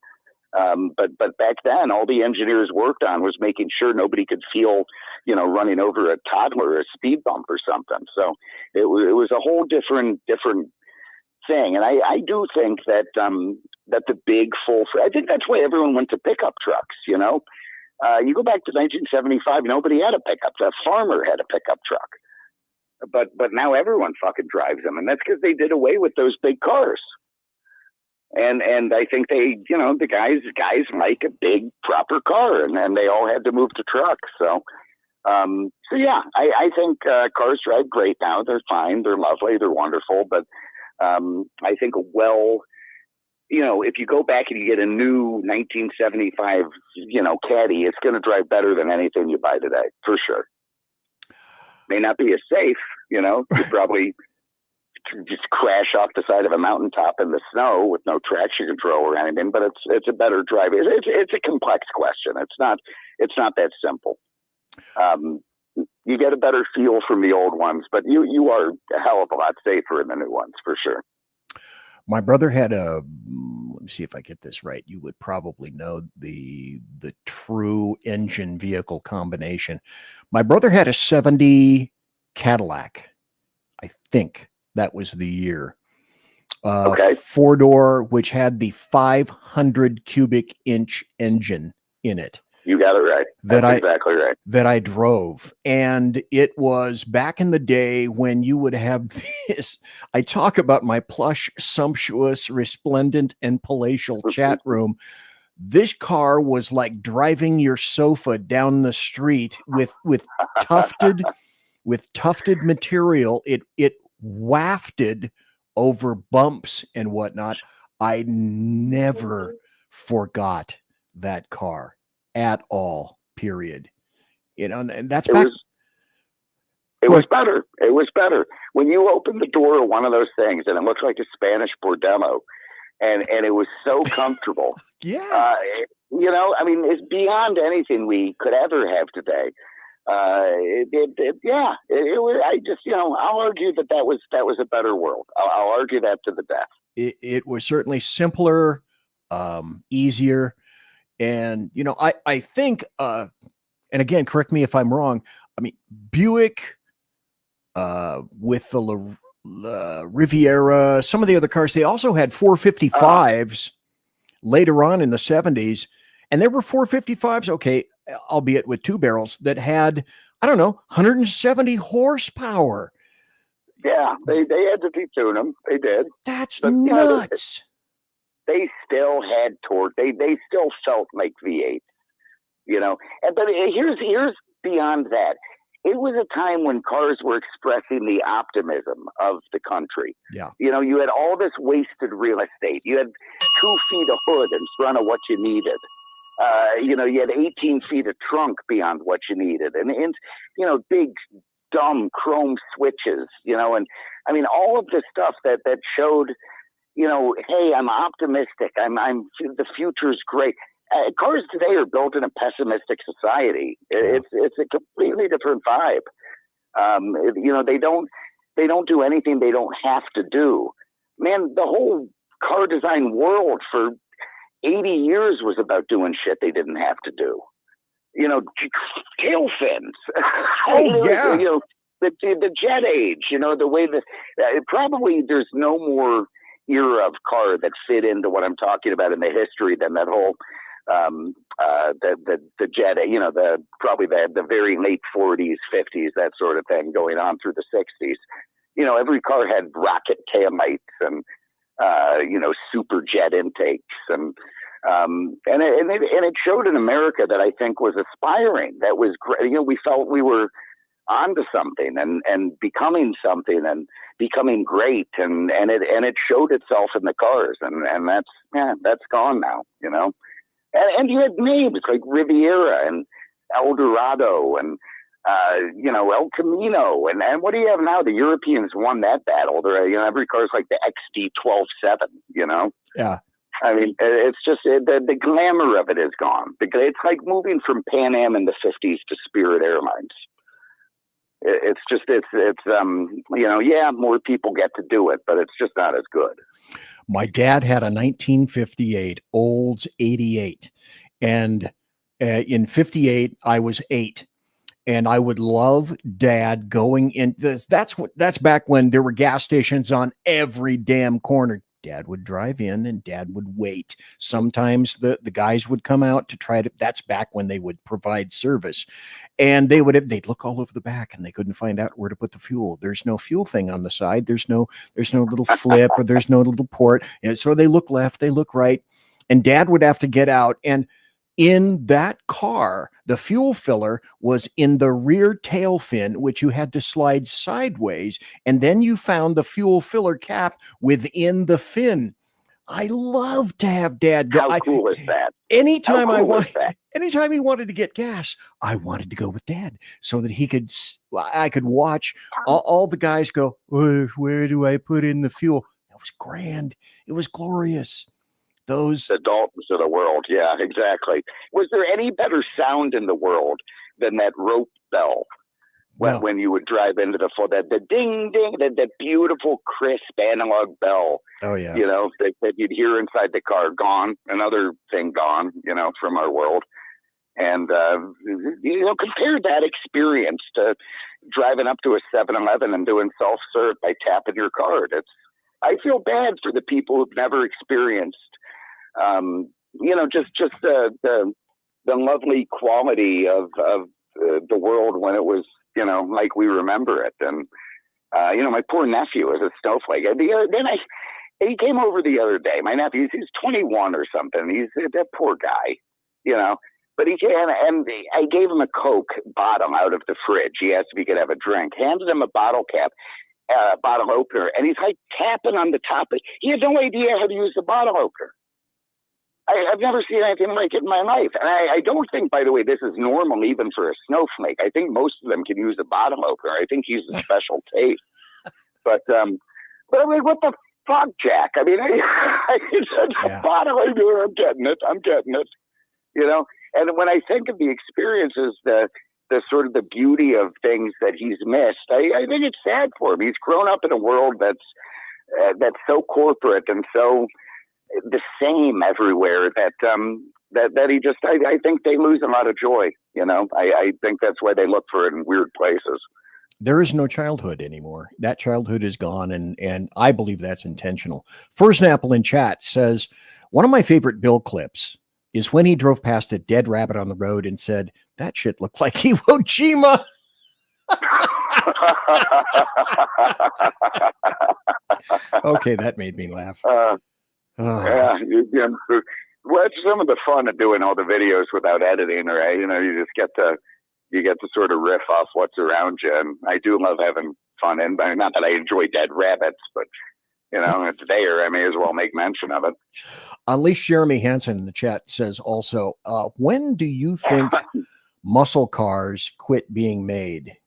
But back then, all the engineers worked on was making sure nobody could feel, running over a toddler or a speed bump or something. So it was a whole different thing. And I do think that that the big I think that's why everyone went to pickup trucks. You go back to 1975, nobody had a pickup. A farmer had a pickup truck. But now everyone fucking drives them, and that's because they did away with those big cars. And I think they, the guys like a big proper car, and they all had to move to trucks. So yeah, I think cars drive great now. They're fine. They're lovely. They're wonderful. But I think if you go back and you get a new 1975, Caddy, it's going to drive better than anything you buy today, for sure. May not be as safe, you probably just crash off the side of a mountaintop in the snow with no traction control or anything, but it's a better drive. It's a complex question. It's not that simple. You get a better feel from the old ones, but you are a hell of a lot safer in the new ones, for sure. My brother had let me see if I get this right. You would probably know the true engine vehicle combination. My brother had a 70 Cadillac. I think that was the year. Okay. 4-door, which had the 500 cubic inch engine in it. You got it right. That's exactly right. That I drove. And it was back in the day when you would have this. I talk about my plush, sumptuous, resplendent, and palatial chat room. This car was like driving your sofa down the street with tufted material. It wafted over bumps and whatnot. I never forgot that car at all, period. And that's back. It was better. It was better. When you open the door of one of those things and it looks like a Spanish bordello, and it was so comfortable. Yeah. I mean, it's beyond anything we could ever have today. I'll argue that was a better world. I'll argue that to the death. It was certainly simpler, easier. And, I think, and again, correct me if I'm wrong. I mean, Buick, with the Riviera, some of the other cars, they also had 455s later on in the 70s. And there were 455s, okay, albeit with two barrels, that had, 170 horsepower. Yeah, they had to detune them. They did. That's But, nuts. They still had torque. They still felt like V8. But here's beyond that. It was a time when cars were expressing the optimism of the country. Yeah. You had all this wasted real estate. You had 2 feet of hood in front of what you needed. You had 18 feet of trunk beyond what you needed. And big, dumb chrome switches, and I mean, all of this stuff that showed, hey, I'm optimistic. The future's great. Cars today are built in a pessimistic society. It's a completely different vibe. They don't do anything they don't have to do. Man, the whole car design world for 80 years was about doing shit they didn't have to do. Tail fins. Oh, yeah. The jet age, the way that probably there's no more era of car that fit into what I'm talking about in the history than that whole the jet, probably the very late 40s, 50s, that sort of thing going on through the 60s. Every car had rocket taillights and super jet intakes and it showed in America that I think was aspiring. That was great. We felt we were onto something and becoming something and becoming great and it showed itself in the cars and that's gone now, and you had names like Riviera and Eldorado and El Camino and what do you have now? The Europeans won that battle. Every car's like the XD 12.7, Yeah. I mean, it's just the glamour of it is gone. It's like moving from Pan Am in the 50s to Spirit Airlines. More people get to do it, but it's just not as good. My dad had a 1958 Olds 88, and in 58 I was 8, and I would love Dad going in. That's back when there were gas stations on every damn corner. Dad would drive in and Dad would wait. Sometimes the guys would come out to try to, that's back when they would provide service, and they'd look all over the back and they couldn't find out where to put the fuel. There's no fuel thing on the side. There's no little flip or there's no little port. And so they look left, they look right, and Dad would have to get out. And in that car, the fuel filler was in the rear tail fin, which you had to slide sideways, and then you found the fuel filler cap within the fin. I love to have Dad go. How cool is that? Anytime he wanted to get gas, I wanted to go with Dad so that I could watch all the guys go, where do I put in the fuel? That was grand. It was glorious. The Daltons of the world. Yeah, exactly. Was there any better sound in the world than that rope bell when you would drive into the ding, ding, that beautiful, crisp analog bell? Oh, yeah. That you'd hear inside the car. Gone. Another thing gone, from our world. And, compare that experience to driving up to a 7-Eleven and doing self-serve by tapping your card. I feel bad for the people who've never experienced just the lovely quality of the world when it was, like we remember it. And, my poor nephew is a snowflake. He came over the other day. My nephew, he's 21 or something. He's that poor guy, but he can, and I gave him a Coke bottle out of the fridge. He asked if he could have a drink, handed him a bottle cap, bottle opener, and he's like tapping on the top. He had no idea how to use the bottle opener. I've never seen anything like it in my life. And I don't think, by the way, this is normal even for a snowflake. I think most of them can use a bottle opener. I think he's a special taste. But I mean, what the fuck, Jack? I mean, it's a bottle opener. I'm getting it. And when I think of the experiences, the sort of the beauty of things that he's missed, I think it's sad for him. He's grown up in a world that's so corporate and so the same everywhere that he just, I think they lose a lot of joy. I think that's why they look for it in weird places. There is no childhood anymore. That childhood is gone. And I believe that's intentional. First Apple in chat says, one of my favorite Bill clips is when he drove past a dead rabbit on the road and said, that shit looked like Iwo Jima. Okay, that made me laugh. Yeah, well, it's some of the fun of doing all the videos without editing, right? You just get to sort of riff off what's around you, and I do love having fun. And not that I enjoy dead rabbits, but it's there. I may as well make mention of it. At least Jeremy Hansen in the chat says also, when do you think muscle cars quit being made?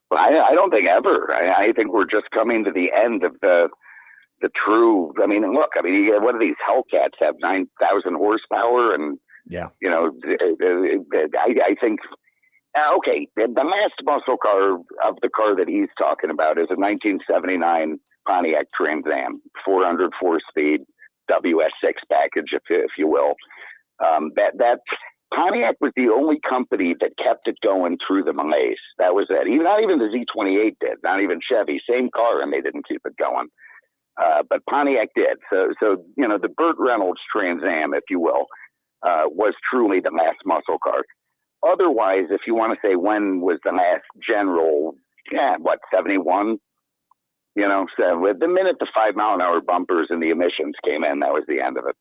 Well, I don't think ever. I think we're just coming to the end of the true. I mean, look. I mean, what do these Hellcats have? 9,000 horsepower, and yeah, I think. Okay, the last muscle car of the car that he's talking about is a 1979 Pontiac Trans Am, 400 4-speed WS6 package, if you will. That Pontiac was the only company that kept it going through the malaise. That was it. Not even the Z28 did. Not even Chevy. Same car, and they didn't keep it going. But Pontiac did. So the Burt Reynolds Trans Am, if you will, was truly the last muscle car. Otherwise, if you want to say when was the last general, 71? So the minute the 5-mile-an-hour bumpers and the emissions came in, that was the end of it.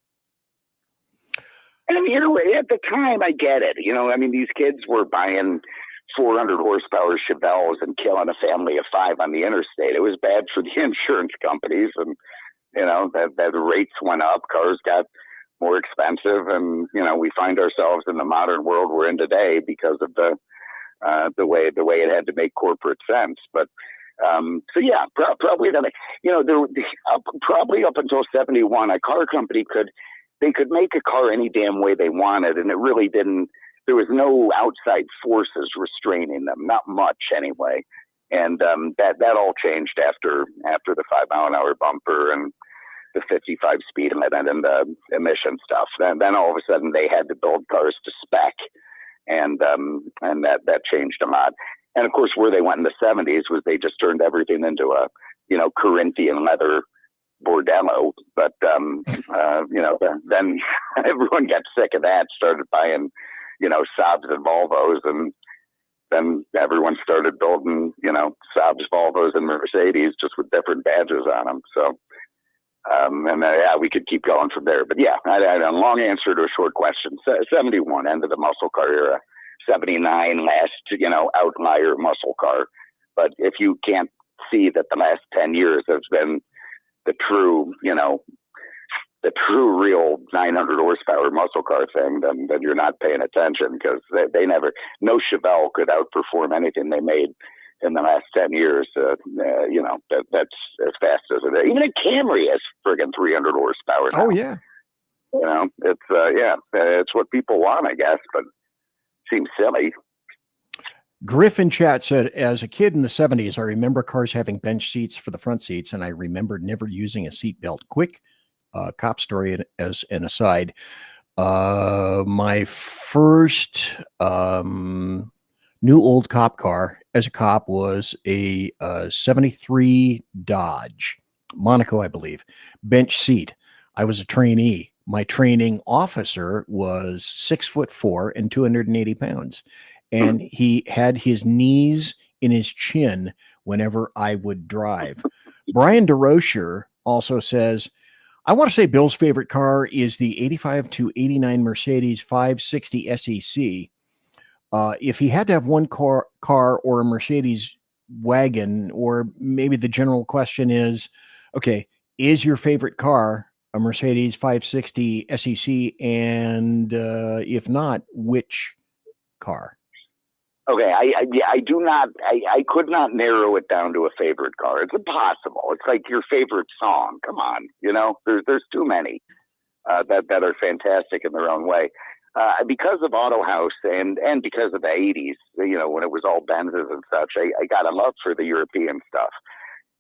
And at the time, I get it. I mean, these kids were buying 400 horsepower Chevelles and killing a family of 5 on the interstate. It was bad for the insurance companies, and that the rates went up, cars got more expensive, and we find ourselves in the modern world we're in today because of the way it had to make corporate sense. But probably probably up until 71, a car company could make a car any damn way they wanted, and it really didn't. There was no outside forces restraining them, not much anyway. And that all changed after the 5-mile-an-hour bumper and the 55 speed limit and the emission stuff. Then all of a sudden they had to build cars to spec, and that changed a lot. And of course, where they went in the 70s was they just turned everything into a Corinthian leather bordello. But then everyone got sick of that, started buying Saabs and Volvos, and then everyone started building Saabs, Volvos, and Mercedes just with different badges on them. So. We could keep going from there. But a long answer to a short question. 71, end of the muscle car era. 79, last, outlier muscle car. But if you can't see that the last 10 years has been the true, real 900 horsepower muscle car thing, then you're not paying attention, because they never, no Chevelle could outperform anything they made in the last 10 years. That's as fast as it is. Even a Camry has friggin' 300 horsepower now. Oh, yeah. It's what people want, I guess, but seems silly. Griffin chat said, as a kid in the 70s, I remember cars having bench seats for the front seats, and I remember never using a seatbelt. Quick cop story as an aside. My first new old cop car as a cop was a 73 Dodge Monaco, I believe, bench seat. I was a trainee. My training officer was 6'4" and 280 pounds. And he had his knees in his chin whenever I would drive. Brian DeRocher also says, I want to say Bill's favorite car is the 85 to 89 Mercedes 560 SEC. If he had to have one car or a Mercedes wagon, or maybe the general question is, okay, is your favorite car a Mercedes 560 SEC? And if not, which car? Okay, I do not. I could not narrow it down to a favorite car. It's impossible. It's like your favorite song. Come on, there's too many that are fantastic in their own way. Because of Auto House and because of the 80s, when it was all Benzes and such, I got a love for the European stuff.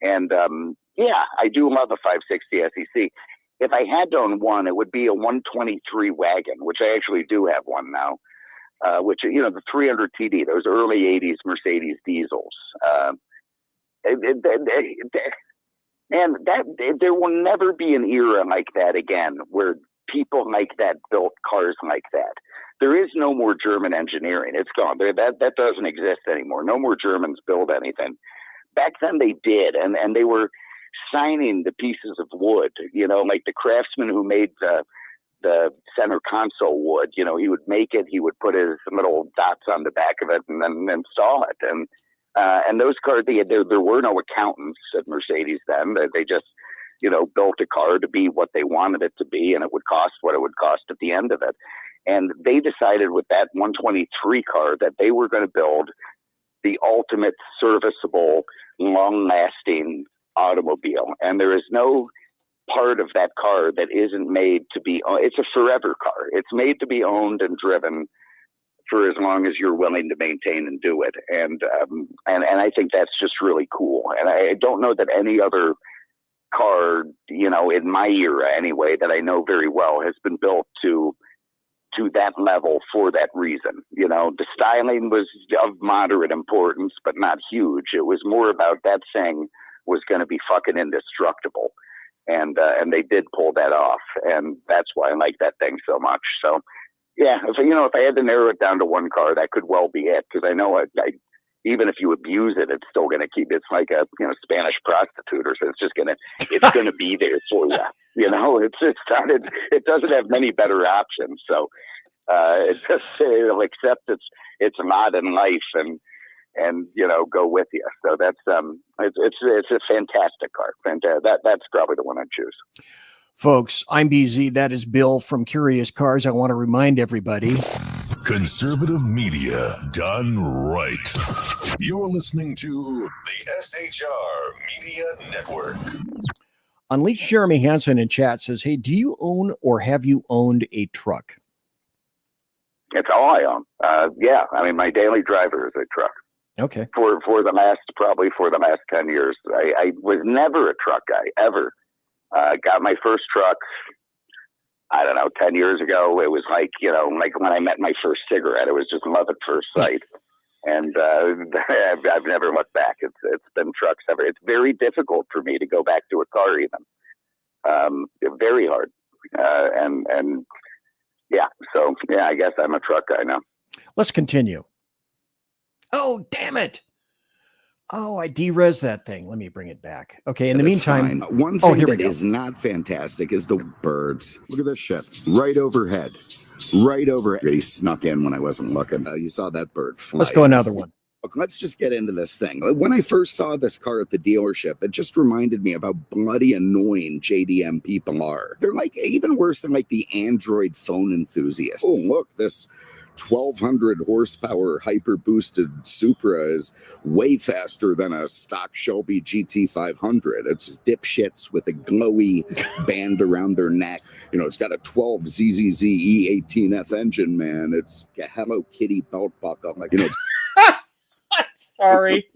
And I do love a 560 SEC. If I had to own one, it would be a 123 wagon, which I actually do have one now. Which, the 300 TD, those early 80s Mercedes diesels. And there will never be an era like that again, where people like that built cars like that. there is no more German engineering. It's gone. That doesn't exist anymore. No more Germans build anything. Back then they did, and they were signing the pieces of wood, like the craftsman who made the center console wood, he would make it, he would put his little dots on the back of it and then install it. And those cars, there were no accountants at Mercedes then. They just, built a car to be what they wanted it to be, and it would cost what it would cost at the end of it. And they decided with that 123 car that they were going to build the ultimate serviceable, long-lasting automobile. And there is no part of that car that isn't made to be, it's a forever car. It's made to be owned and driven for as long as you're willing to maintain and do it. And I think that's just really cool. And I don't know that any other car, in my era anyway, that I know very well has been built to that level for that reason. The styling was of moderate importance, but not huge. It was more about that thing was going to be fucking indestructible. And they did pull that off. And that's why I like that thing so much. So yeah, if I had to narrow it down to one car, that could well be it. Cause I know I even if you abuse it, it's still going to keep, it's like a, Spanish prostitute or so. It's going to be there for you. It doesn't have many better options. So, it'll accept its lot in life and go with you. So that's, it's a fantastic car. That's probably the one I'd choose. Folks, I'm BZ. That is Bill from Curious Cars. I want to remind everybody. Conservative media done right. You're listening to the SHR Media Network. Unleashed Jeremy Hansen in chat says, hey, do you own or have you owned a truck? It's all I own. Yeah. I mean, my daily driver is a truck. Okay. For the last 10 years. I was never a truck guy, ever. Got my first truck, I don't know, 10 years ago. It was like when I met my first cigarette, it was just love at first sight. And I've never looked back. It's been trucks ever. It's very difficult for me to go back to a car even. Very hard. And yeah, so yeah, I guess I'm a truck guy now. Let's continue. Oh, damn it. Oh, I de-res that thing. Let me bring it back. Okay, in the meantime. Fine. One thing that is not fantastic is the birds. Look at this shit. Right overhead. Right overhead. He snuck in when I wasn't looking. You saw that bird fly. Let's go another one. Look, let's just get into this thing. When I first saw this car at the dealership, it just reminded me of how bloody annoying JDM people are. They're like even worse than like the Android phone enthusiasts. Oh, look, this 1,200 horsepower hyper boosted Supra is way faster than a stock Shelby GT500. It's dipshits with a glowy band around their neck. It's got a 12 ZZZ E18F engine, man. It's a Hello Kitty belt buckle. Sorry.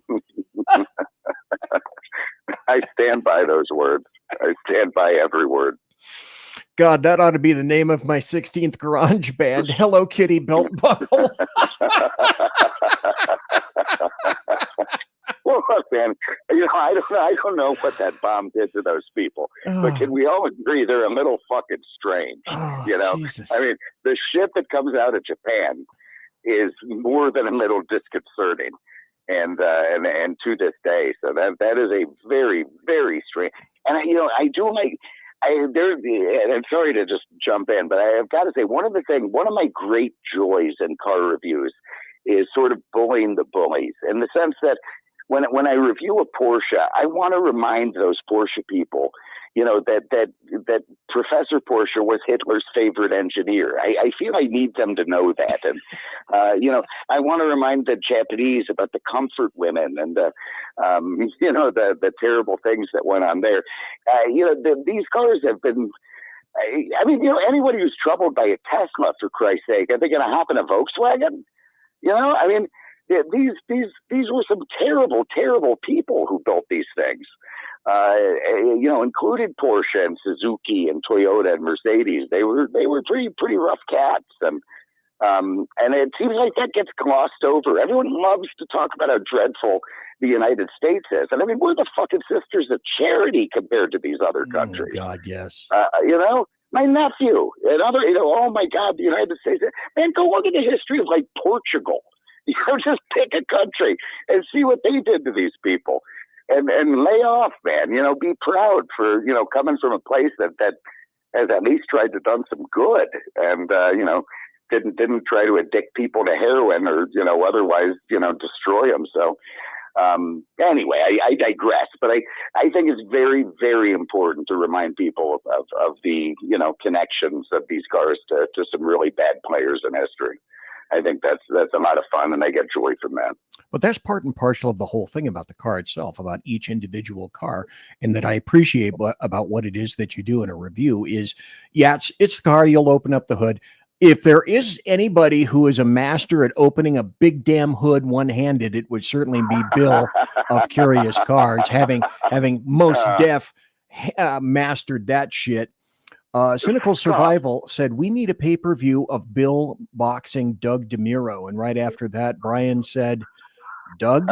I stand by those words. I stand by every word. God, that ought to be the name of my 16th garage band, Hello Kitty Belt Buckle. Well, look, man, I don't know what that bomb did to those people, but can we all agree they're a little fucking strange? Jesus. I mean, the shit that comes out of Japan is more than a little disconcerting, and to this day, so that is a very, very strange. And I do like. And I'm sorry to just jump in, but I've got to say one of my great joys in car reviews is sort of bullying the bullies, in the sense that when I review a Porsche, I want to remind those Porsche people, that Professor Porsche was Hitler's favorite engineer. I feel I need them to know that. And, I want to remind the Japanese about the comfort women and the terrible things that went on there. These cars have been, anybody who's troubled by a Tesla, for Christ's sake, are they going to hop in a Volkswagen? These were some terrible, terrible people who built these things. Included Porsche and Suzuki and Toyota and Mercedes. They were pretty rough cats, and it seems like that gets glossed over. Everyone loves to talk about how dreadful the United States is, and we're the fucking sisters of charity compared to these other countries. Oh God, yes. My nephew and other, oh my God, the United States. Man, go look at the history of like Portugal. Just pick a country and see what they did to these people, and lay off, man. Be proud for coming from a place that has at least tried to done some good, and didn't try to addict people to heroin or otherwise destroy them. So. Anyway, I digress, but I think it's very, very important to remind people of the, connections of these cars to some really bad players in history. I think that's a lot of fun, and I get joy from that. But that's part and parcel of the whole thing about the car itself, about each individual car, and that I appreciate about what it is that you do in a review is, it's the car, you'll open up the hood. If there is anybody who is a master at opening a big damn hood one-handed, it would certainly be Bill of Curious Cars, having most def mastered that shit. Cynical Survival said, we need a pay-per-view of Bill boxing Doug DeMuro. And right after that, Brian said, Doug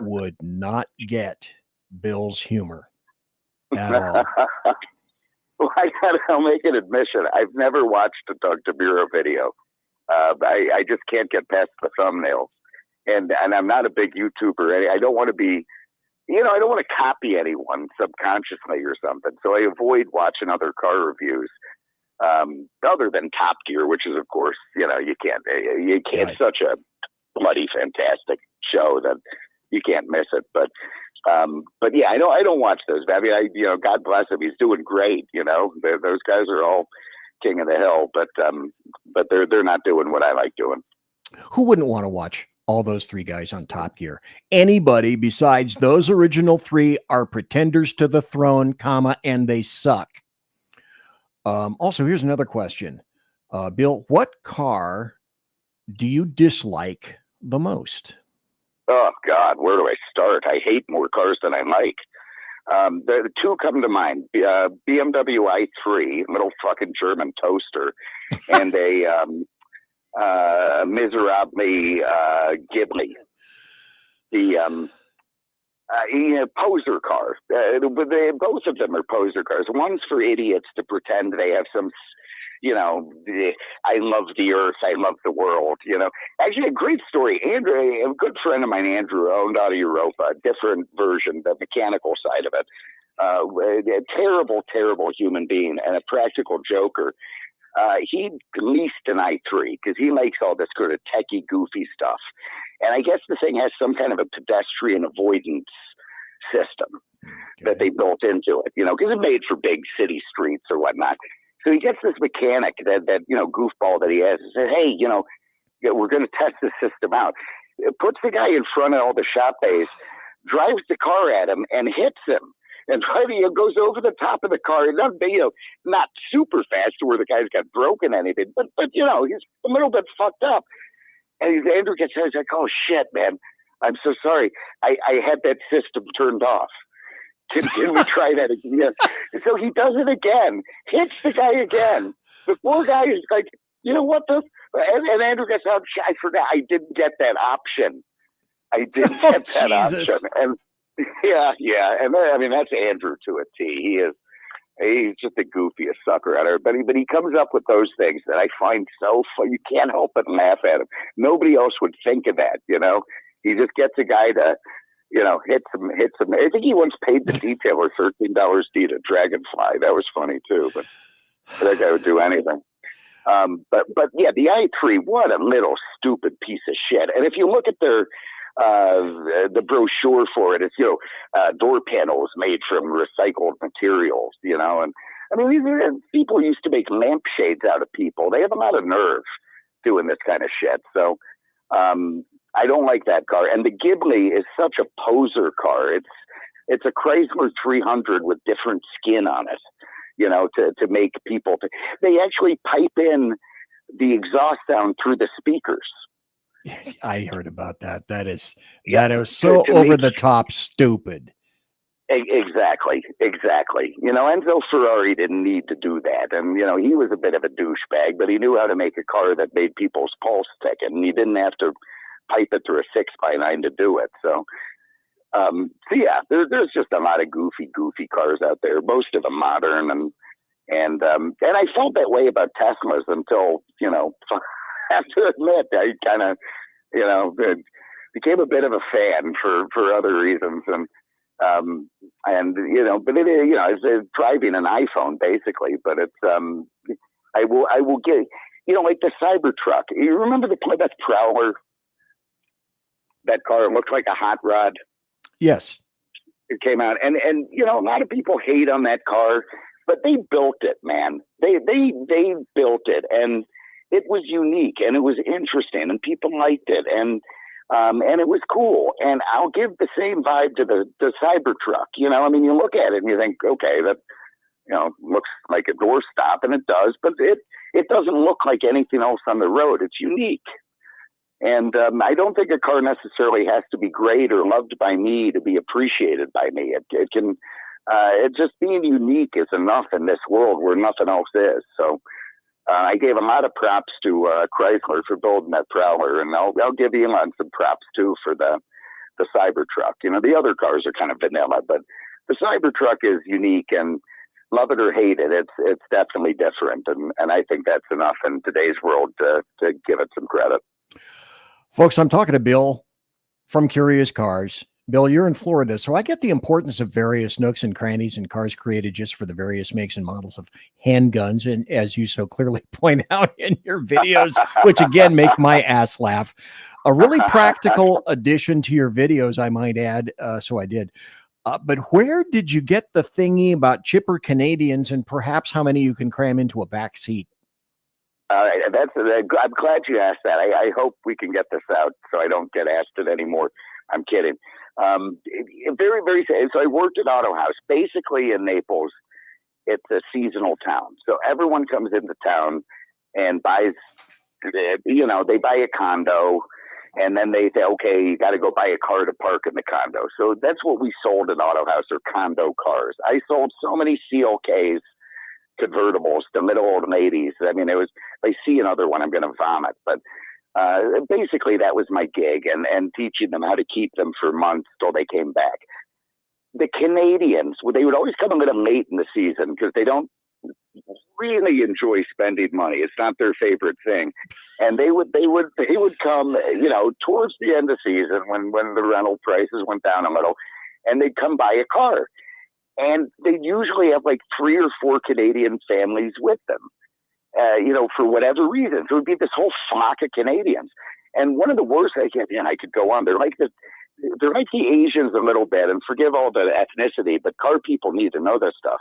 would not get Bill's humor at all. Well, I'll make an admission. I've never watched a Doug DeMuro video. I just can't get past the thumbnails. And I'm not a big YouTuber. I don't want to be, I don't want to copy anyone subconsciously or something. So I avoid watching other car reviews, other than Top Gear, which is, of course, you can't, it's such a bloody fantastic show that you can't miss it. But yeah, I don't watch those. I mean, God bless him. He's doing great. Those guys are all king of the hill, but they're not doing what I like doing. Who wouldn't want to watch all those three guys on Top Gear? Anybody besides those original three are pretenders to the throne, and they suck. Also, here's another question. Bill, what car do you dislike the most? Oh, God, where do I start? I hate more cars than I like. The two come to mind, BMW i3, little fucking German toaster, and a miserably Ghibli. The poser car. Both of them are poser cars. One's for idiots to pretend they have some... I love the earth. I love the world. Actually, a great story. Andrew, a good friend of mine, Andrew, owned out of Europa, a different version, the mechanical side of it. A terrible, terrible human being and a practical joker. He leased an i3 because he likes all this sort of techie, goofy stuff. And I guess the thing has some kind of a pedestrian avoidance system that they built into it, because it's made for big city streets or whatnot. So he gets this mechanic, that goofball that he has, and says, hey, we're going to test this system out. It puts the guy in front of all the shop bays, drives the car at him, and hits him. And finally, goes over the top of the car. Not super fast to where the guy's got broken anything, but he's a little bit fucked up. And Andrew gets there, he's like, oh, shit, man. I'm so sorry. I had that system turned off. Can we try that again? So he does it again, hits the guy again. The poor guy is like, what the? And Andrew gets out. I forgot. I didn't get that option. I didn't get that option. And yeah. And I mean, that's Andrew to a T. He's just the goofiest sucker out there. But he comes up with those things that I find so funny. You can't help but laugh at him. Nobody else would think of that. He just gets a guy to. Hits him. I think he once paid the detailer $13 to eat a dragonfly. That was funny too, but that guy would do anything. But yeah, the i3, what a little stupid piece of shit. And if you look at their the brochure for it, it's door panels made from recycled materials. And I mean, people used to make lampshades out of people. They have a lot of nerve doing this kind of shit. So. I don't like that car. And the Ghibli is such a poser car. It's a Chrysler 300 with different skin on it, to make people. They actually pipe in the exhaust sound through the speakers. I heard about that. That is so over the top stupid. Exactly. Enzo Ferrari didn't need to do that. And, he was a bit of a douchebag, but he knew how to make a car that made people's pulse tick, and he didn't have to pipe it through a 6x9 to do it. So yeah, there's just a lot of goofy cars out there, most of them modern, and And I felt that way about Teslas until, I have to admit, I kind of, became a bit of a fan for other reasons. And but it is, it's driving an iPhone basically, but it's, I will get, like the Cybertruck. You remember the Plymouth Prowler? That car looked like a hot rod. Yes. It came out, and a lot of people hate on that car, but they built it, man. They built it, and it was unique, and it was interesting, and people liked it, and it was cool. And I'll give the same vibe to the Cybertruck. You look at it and you think, okay, that looks like a doorstop, and it does, but it doesn't look like anything else on the road. It's unique. And I don't think a car necessarily has to be great or loved by me to be appreciated by me. It can, it just being unique is enough in this world where nothing else is. So I gave a lot of props to Chrysler for building that Prowler, and I'll give Elon some props too for the Cybertruck. The other cars are kind of vanilla, but the Cybertruck is unique, and love it or hate it, it's definitely different. And I think that's enough in today's world to give it some credit. Folks, I'm talking to Bill from Curious Cars. Bill, you're in Florida, so I get the importance of various nooks and crannies in cars created just for the various makes and models of handguns. And as you so clearly point out in your videos, which again make my ass laugh, a really practical addition to your videos, I might add. So I did. But where did you get the thingy about chipper Canadians and perhaps how many you can cram into a back seat? I'm glad you asked that. I hope we can get this out so I don't get asked it anymore. I'm kidding. Very, very. So I worked at Auto House. Basically in Naples, it's a seasonal town. So everyone comes into town and buys, they buy a condo, and then they say, okay, you got to go buy a car to park in the condo. So that's what we sold at Auto House, or condo cars. I sold so many CLKs, convertibles, the middle old ladies. It was, if I see another one, I'm going to vomit. But basically that was my gig, and teaching them how to keep them for months till they came back. The Canadians, they would always come a little late in the season because they don't really enjoy spending money. It's not their favorite thing. And they would come, towards the end of season when the rental prices went down a little, and they'd come buy a car. And they usually have like 3 or 4 Canadian families with them, for whatever reason. So it would be this whole flock of Canadians. And one of the worst, I could go on. They're like the Asians a little bit, and forgive all the ethnicity, but car people need to know this stuff.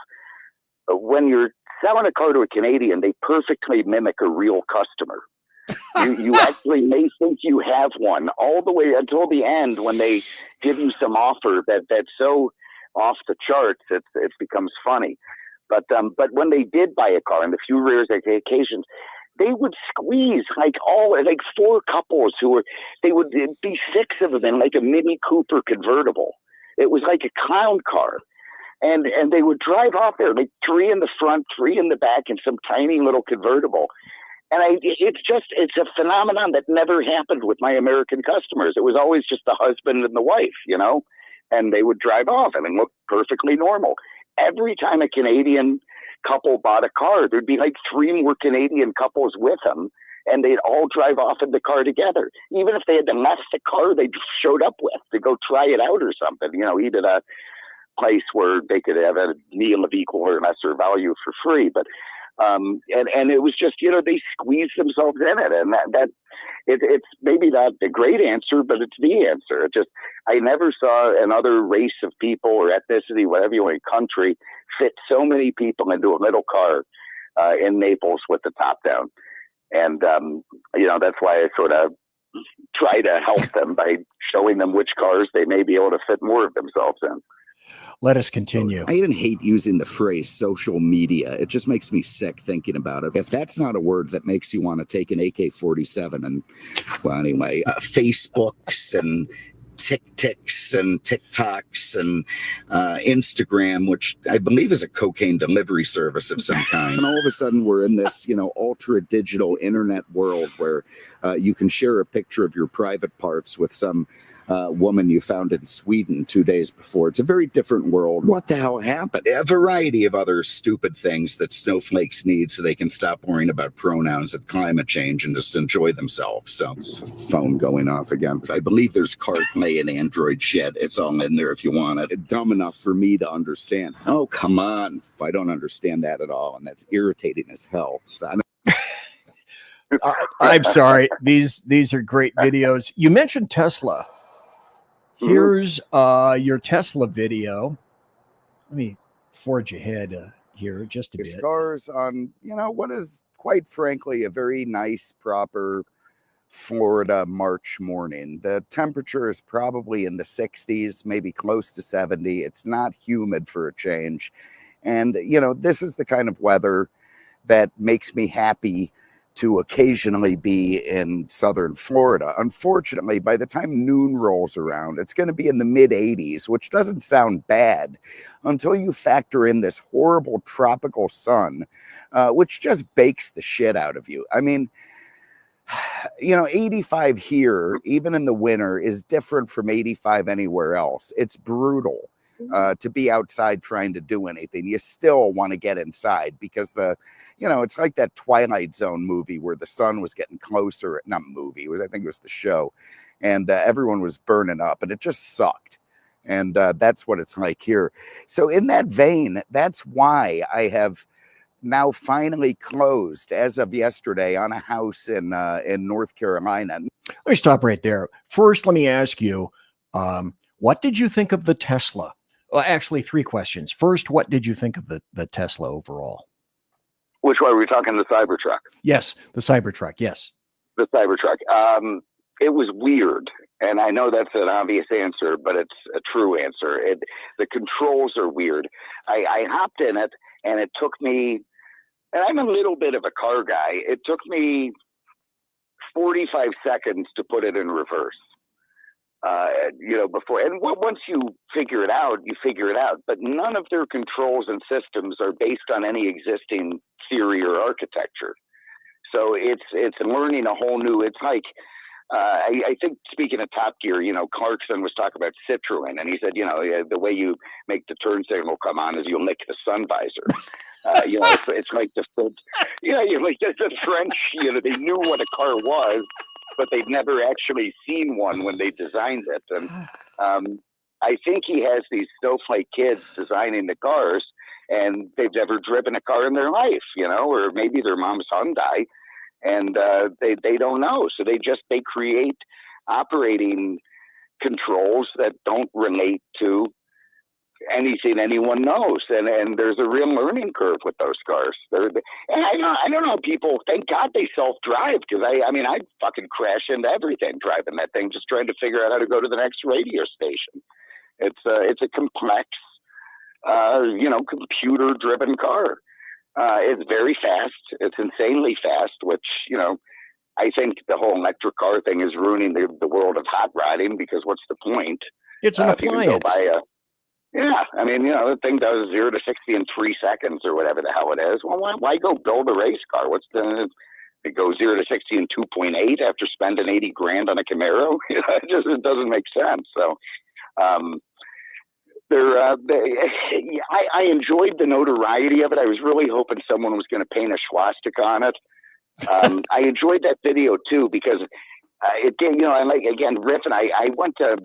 But when you're selling a car to a Canadian, they perfectly mimic a real customer. You actually may think you have one all the way until the end when they give you some offer that's so off the charts, it becomes funny. But when they did buy a car, in the few rare occasions, they would squeeze like 4 couples they would be 6 of them in like a Mini Cooper convertible. It was like a clown car. And they would drive off there, like 3 in the front, 3 in the back, in some tiny little convertible. And it's a phenomenon that never happened with my American customers. It was always just the husband and the wife, and they would drive off and it looked perfectly normal. Every time a Canadian couple bought a car, there'd be like 3 more Canadian couples with them, and they'd all drive off in the car together. Even if they had left the car they showed up with to go try it out or something, eat at a place where they could have a meal of equal or lesser value for free. But and it was just, they squeezed themselves in it, and it's maybe not the great answer, but it's the answer. I never saw another race of people or ethnicity, whatever you want, country, fit so many people into a little car in Naples with the top down. And that's why I sort of try to help them by showing them which cars they may be able to fit more of themselves in. Let us continue. I even hate using the phrase social media. It just makes me sick thinking about it. If that's not a word that makes you want to take an AK-47 and, Facebooks and TikToks and TikToks and Instagram, which I believe is a cocaine delivery service of some kind. And all of a sudden we're in this, ultra digital internet world where you can share a picture of your private parts with some woman you found in Sweden 2 days before. It's a very different world. What the hell happened? A variety of other stupid things that snowflakes need so they can stop worrying about pronouns and climate change and just enjoy themselves. So, phone going off again. I believe there's CarPlay and Android shit. It's all in there if you want it. Dumb enough for me to understand. Oh, come on. I don't understand that at all, and that's irritating as hell. I'm sorry. These are great videos. You mentioned Tesla. Here's your Tesla video. Let me forge ahead here just a bit. Cars on, what is quite frankly a very nice, proper Florida March morning. The temperature is probably in the 60s, maybe close to 70. It's not humid for a change. And, this is the kind of weather that makes me happy to occasionally be in southern Florida. Unfortunately, by the time noon rolls around, it's going to be in the mid 80s, which doesn't sound bad until you factor in this horrible tropical sun, which just bakes the shit out of you. I mean, 85 here, even in the winter, is different from 85 anywhere else. It's brutal. To be outside trying to do anything. You still want to get inside because it's like that Twilight Zone movie where the sun was getting closer. Not movie, I think it was the show, and everyone was burning up, and it just sucked. And that's what it's like here. So in that vein, that's why I have now finally closed, as of yesterday, on a house in North Carolina. Let me stop right there. First, let me ask you, what did you think of the Tesla? Well, actually, 3 questions. First, what did you think of the Tesla overall? Which one? Were we talking the Cybertruck? Yes, the Cybertruck, yes. The Cybertruck. It was weird, and I know that's an obvious answer, but it's a true answer. The controls are weird. I hopped in it, and it took me, and I'm a little bit of a car guy, it took me 45 seconds to put it in reverse. Before, and once you figure it out, you figure it out. But none of their controls and systems are based on any existing theory or architecture. So it's learning a whole new. It's like I think, speaking of Top Gear, Clarkson was talking about Citroen, and he said, the way you make the turn signal come on is you'll nick the sun visor. It's like the French. They knew what a car was, but they'd never actually seen one when they designed it. And I think he has these snowflake kids designing the cars, and they've never driven a car in their life, or maybe their mom's Hyundai, and they don't know. So they create operating controls that don't relate to anything anyone knows, and there's a real learning curve with those cars. And I don't know, people, thank God they self-drive, because I fucking crash into everything driving that thing, just trying to figure out how to go to the next radio station. It's a complex, computer-driven car. It's very fast. It's insanely fast, which, I think the whole electric car thing is ruining the world of hot rodding, because what's the point? It's an appliance. The thing does 0 to 60 in 3 seconds or whatever the hell it is. Well, why go build a race car? It goes 0 to 60 in 2.8 after spending $80,000 on a Camaro? It doesn't make sense. So, I enjoyed the notoriety of it. I was really hoping someone was going to paint a swastika on it. I enjoyed that video too, because riffing. I went to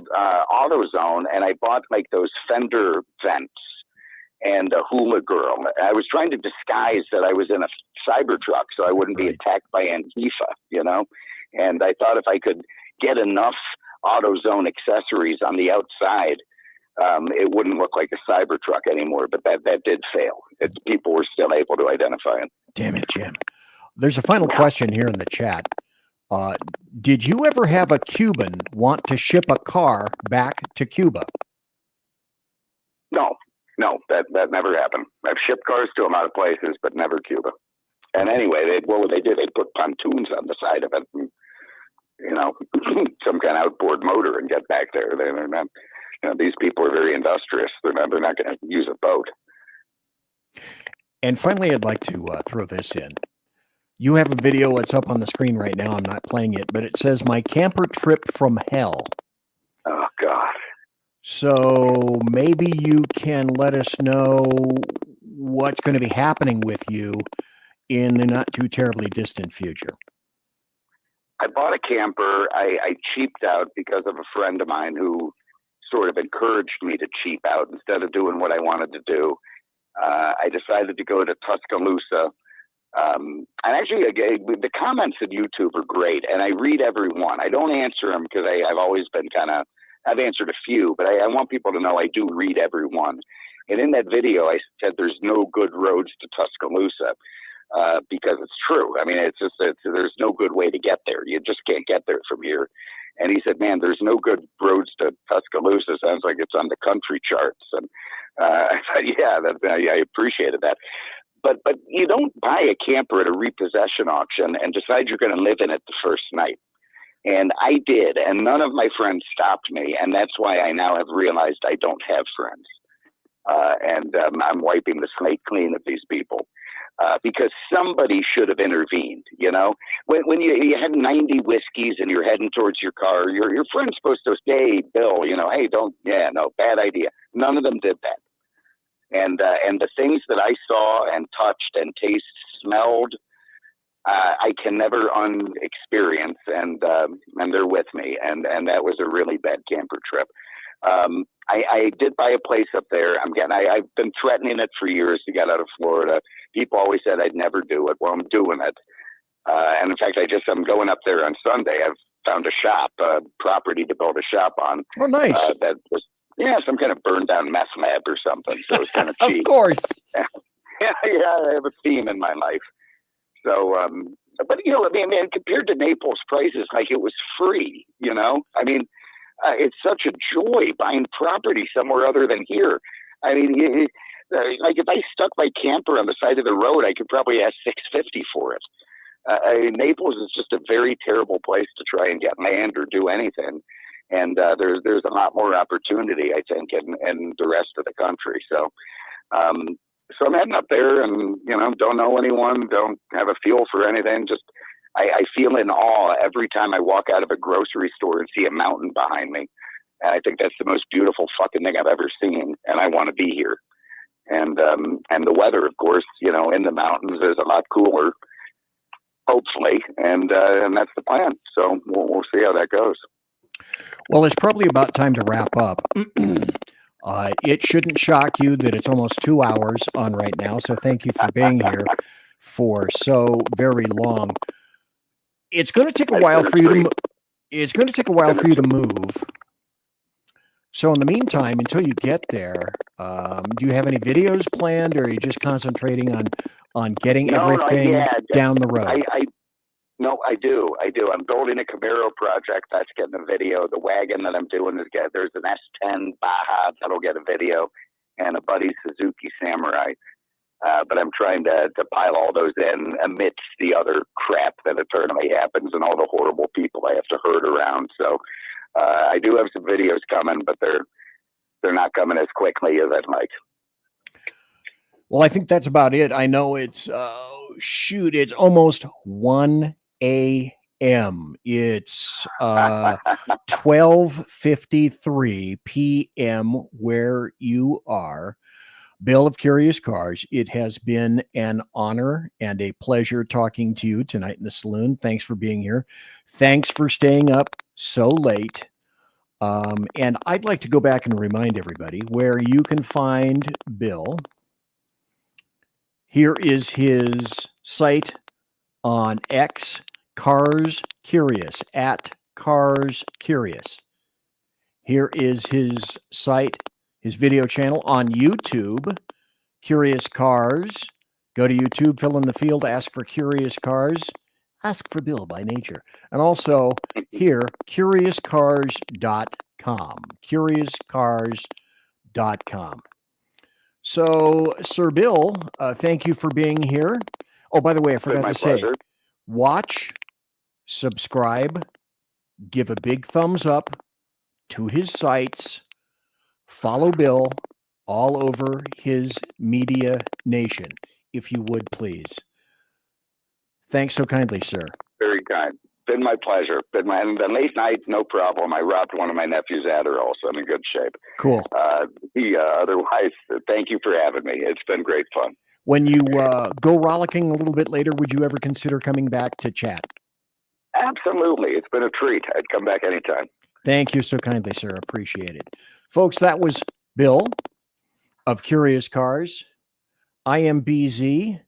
AutoZone and I bought those fender vents and a hula girl. I was trying to disguise that I was in a Cybertruck so I wouldn't be attacked by Antifa, And I thought if I could get enough AutoZone accessories on the outside, it wouldn't look like a Cybertruck anymore. But that did fail. People were still able to identify it. Damn it, Jim. There's a final question here in the chat. Did you ever have a Cuban want to ship a car back to Cuba? No, that never happened. I've shipped cars to a lot of places, but never Cuba. And anyway, they did. They put pontoons on the side of it, and, some kind of outboard motor, and get back there. They're not. These people are very industrious. They're not going to use a boat. And finally, I'd like to throw this in. You have a video, it's up on the screen right now. I'm not playing it, but it says, "My camper trip from hell." So maybe you can let us know what's going to be happening with you in the not too terribly distant future. I bought a camper. I cheaped out because of a friend of mine who sort of encouraged me to cheap out instead of doing what I wanted to do. I decided to go to Tuscaloosa. And actually, the comments at YouTube are great, and I read every one. I don't answer them because I've always been I've answered a few, but I want people to know I do read every one. And in that video, I said there's no good roads to Tuscaloosa because it's true. I mean, there's no good way to get there. You just can't get there from here. And he said, man, there's no good roads to Tuscaloosa. Sounds like it's on the country charts. And I said, yeah, I appreciated that. But you don't buy a camper at a repossession auction and decide you're going to live in it the first night. And I did, and none of my friends stopped me. And that's why I now have realized I don't have friends. And I'm wiping the slate clean of these people. Because somebody should have intervened, you know? When you had 90 whiskeys and you're heading towards your car, your friend's supposed to say, hey, Bill, you know, hey, bad idea. None of them did that. And the things that I saw and touched and tasted, smelled, I can never unexperience, and they're with me. And that was a really bad camper trip. I did buy a place up there. I've been threatening it for years to get out of Florida. People always said I'd never do it. Well, I'm doing it. And in fact, I'm going up there on Sunday. I've found a shop, property to build a shop on. Oh, nice. That was, some kind of burned down meth lab or something. So it's kind of cheap. Of course. Yeah, I have a theme in my life. So, but you know, I mean, compared to Naples prices, like it was free, you know, I mean, it's such a joy buying property somewhere other than here. I mean, like if I stuck my camper on the side of the road, I could probably ask $650 for it. Naples is just a very terrible place to try and get land or do anything. And there's a lot more opportunity, I think, in the rest of the country. So, so I'm heading up there, and you know, don't know anyone, don't have a feel for anything. Just I feel in awe every time I walk out of a grocery store and see a mountain behind me. And I think that's the most beautiful fucking thing I've ever seen. And I want to be here. And the weather, of course, you know, in the mountains is a lot cooler, hopefully. And that's the plan. So we'll see how that goes. Well, it's probably about time to wrap up. It shouldn't shock you that it's almost 2 hours on right now. So thank you for being here for so very long. It's going to take a while for you to. It's going to take a while for you to move. So in the meantime, until you get there, do you have any videos planned, or are you just concentrating on getting everything down the road? No, I do. I'm building a Camaro project. That's getting a video. The wagon that I'm doing there's an S10 Baja that'll get a video, and a buddy Suzuki Samurai. But I'm trying to pile all those in amidst the other crap that eternally happens and all the horrible people I have to herd around. So I do have some videos coming, but they're not coming as quickly as I'd like. Well, I think that's about it. I know it's it's almost 1 a.m. It's 12:53 p.m. where you are. Bill of Curious Cars, it has been an honor and a pleasure talking to you tonight in the saloon. Thanks for being here. Thanks for staying up so late. And I'd like to go back and remind everybody where you can find Bill. Here is his site on X, Cars Curious, at Cars Curious. Here is his site, his video channel on YouTube, Curious Cars. Go to YouTube, fill in the field, ask for Curious Cars, ask for Bill by nature. And also here, curiouscars.com, curiouscars.com. So, Sir Bill, thank you for being here. Oh, by the way, I forgot to say, watch, subscribe, give a big thumbs up to his sites, follow Bill all over his media nation, if you would please. Thanks so kindly, sir. Very kind. Been my pleasure. And the late night, no problem. I robbed one of my nephew's Adderall, so I'm in good shape. Cool. Otherwise, thank you for having me. It's been great fun. When you go rollicking a little bit later, would you ever consider coming back to chat? Absolutely. It's been a treat. I'd come back anytime. Thank you so kindly, sir. Appreciate it. Folks, that was Bill of Curious Cars. I am BZ.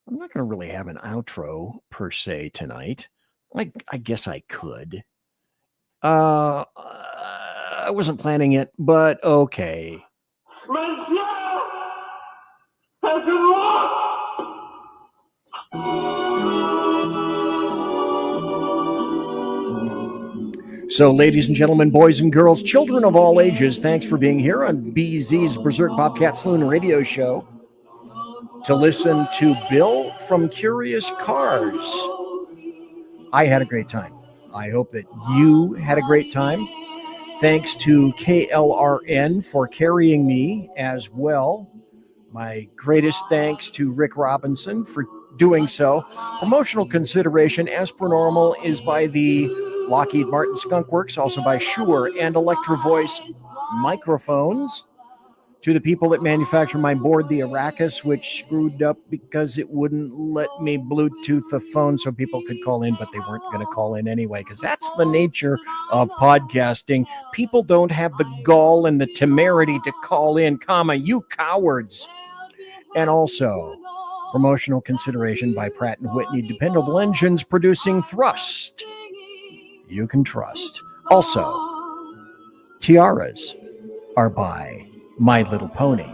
I'm not going to really have an outro per se tonight. I guess I could. I wasn't planning it, but okay. So, ladies and gentlemen, boys and girls, children of all ages, thanks for being here on BZ's Berserk Bobcat Saloon radio show to listen to Bill from Curious Cars. I had a great time. I hope that you had a great time. Thanks to KLRN for carrying me as well. My greatest thanks to Rick Robinson for doing so. Promotional consideration, as per normal, is by the Lockheed Martin Skunk Works, also by Shure and Electro Voice microphones. To the people that manufacture my board, the Arrakis, which screwed up because it wouldn't let me Bluetooth the phone so people could call in, but they weren't going to call in anyway, because that's the nature of podcasting. People don't have the gall and the temerity to call in, you cowards. And also, promotional consideration by Pratt & Whitney, dependable engines producing thrust you can trust. Also, tiaras are by My Little Pony.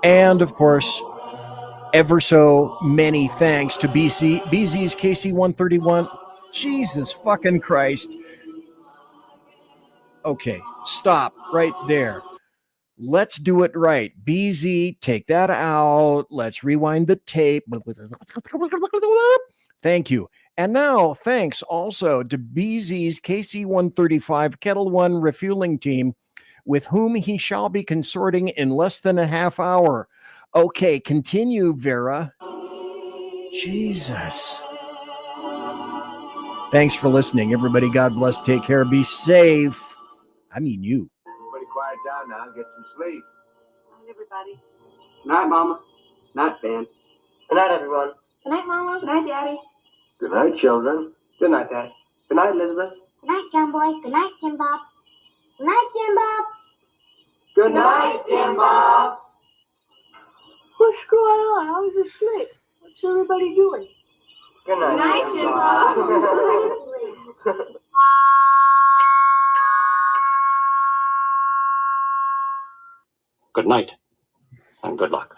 And, of course, ever so many thanks to BZ's KC-131. Jesus fucking Christ. Okay, stop right there. Let's do it right. BZ, take that out. Let's rewind the tape. Thank you. And now, thanks also to BZ's KC-135 Kettle One refueling team, with whom he shall be consorting in less than a half hour. Okay, continue, Vera. Jesus. Thanks for listening, everybody. God bless. Take care. Be safe. I mean you. Everybody quiet down now. Get some sleep. Good night, everybody. Good night, Mama. Night, Ben. Good night, everyone. Good night, Mama. Good night, Daddy. Good night, children. Good night, Dad. Good night, Elizabeth. Good night, John Boy. Good night, Jim Bob. Good night, Jim Bob. Good night, Jim Bob. What's going on? I was asleep. What's everybody doing? Good night, Good night, Jim Bob. Good night, and good luck.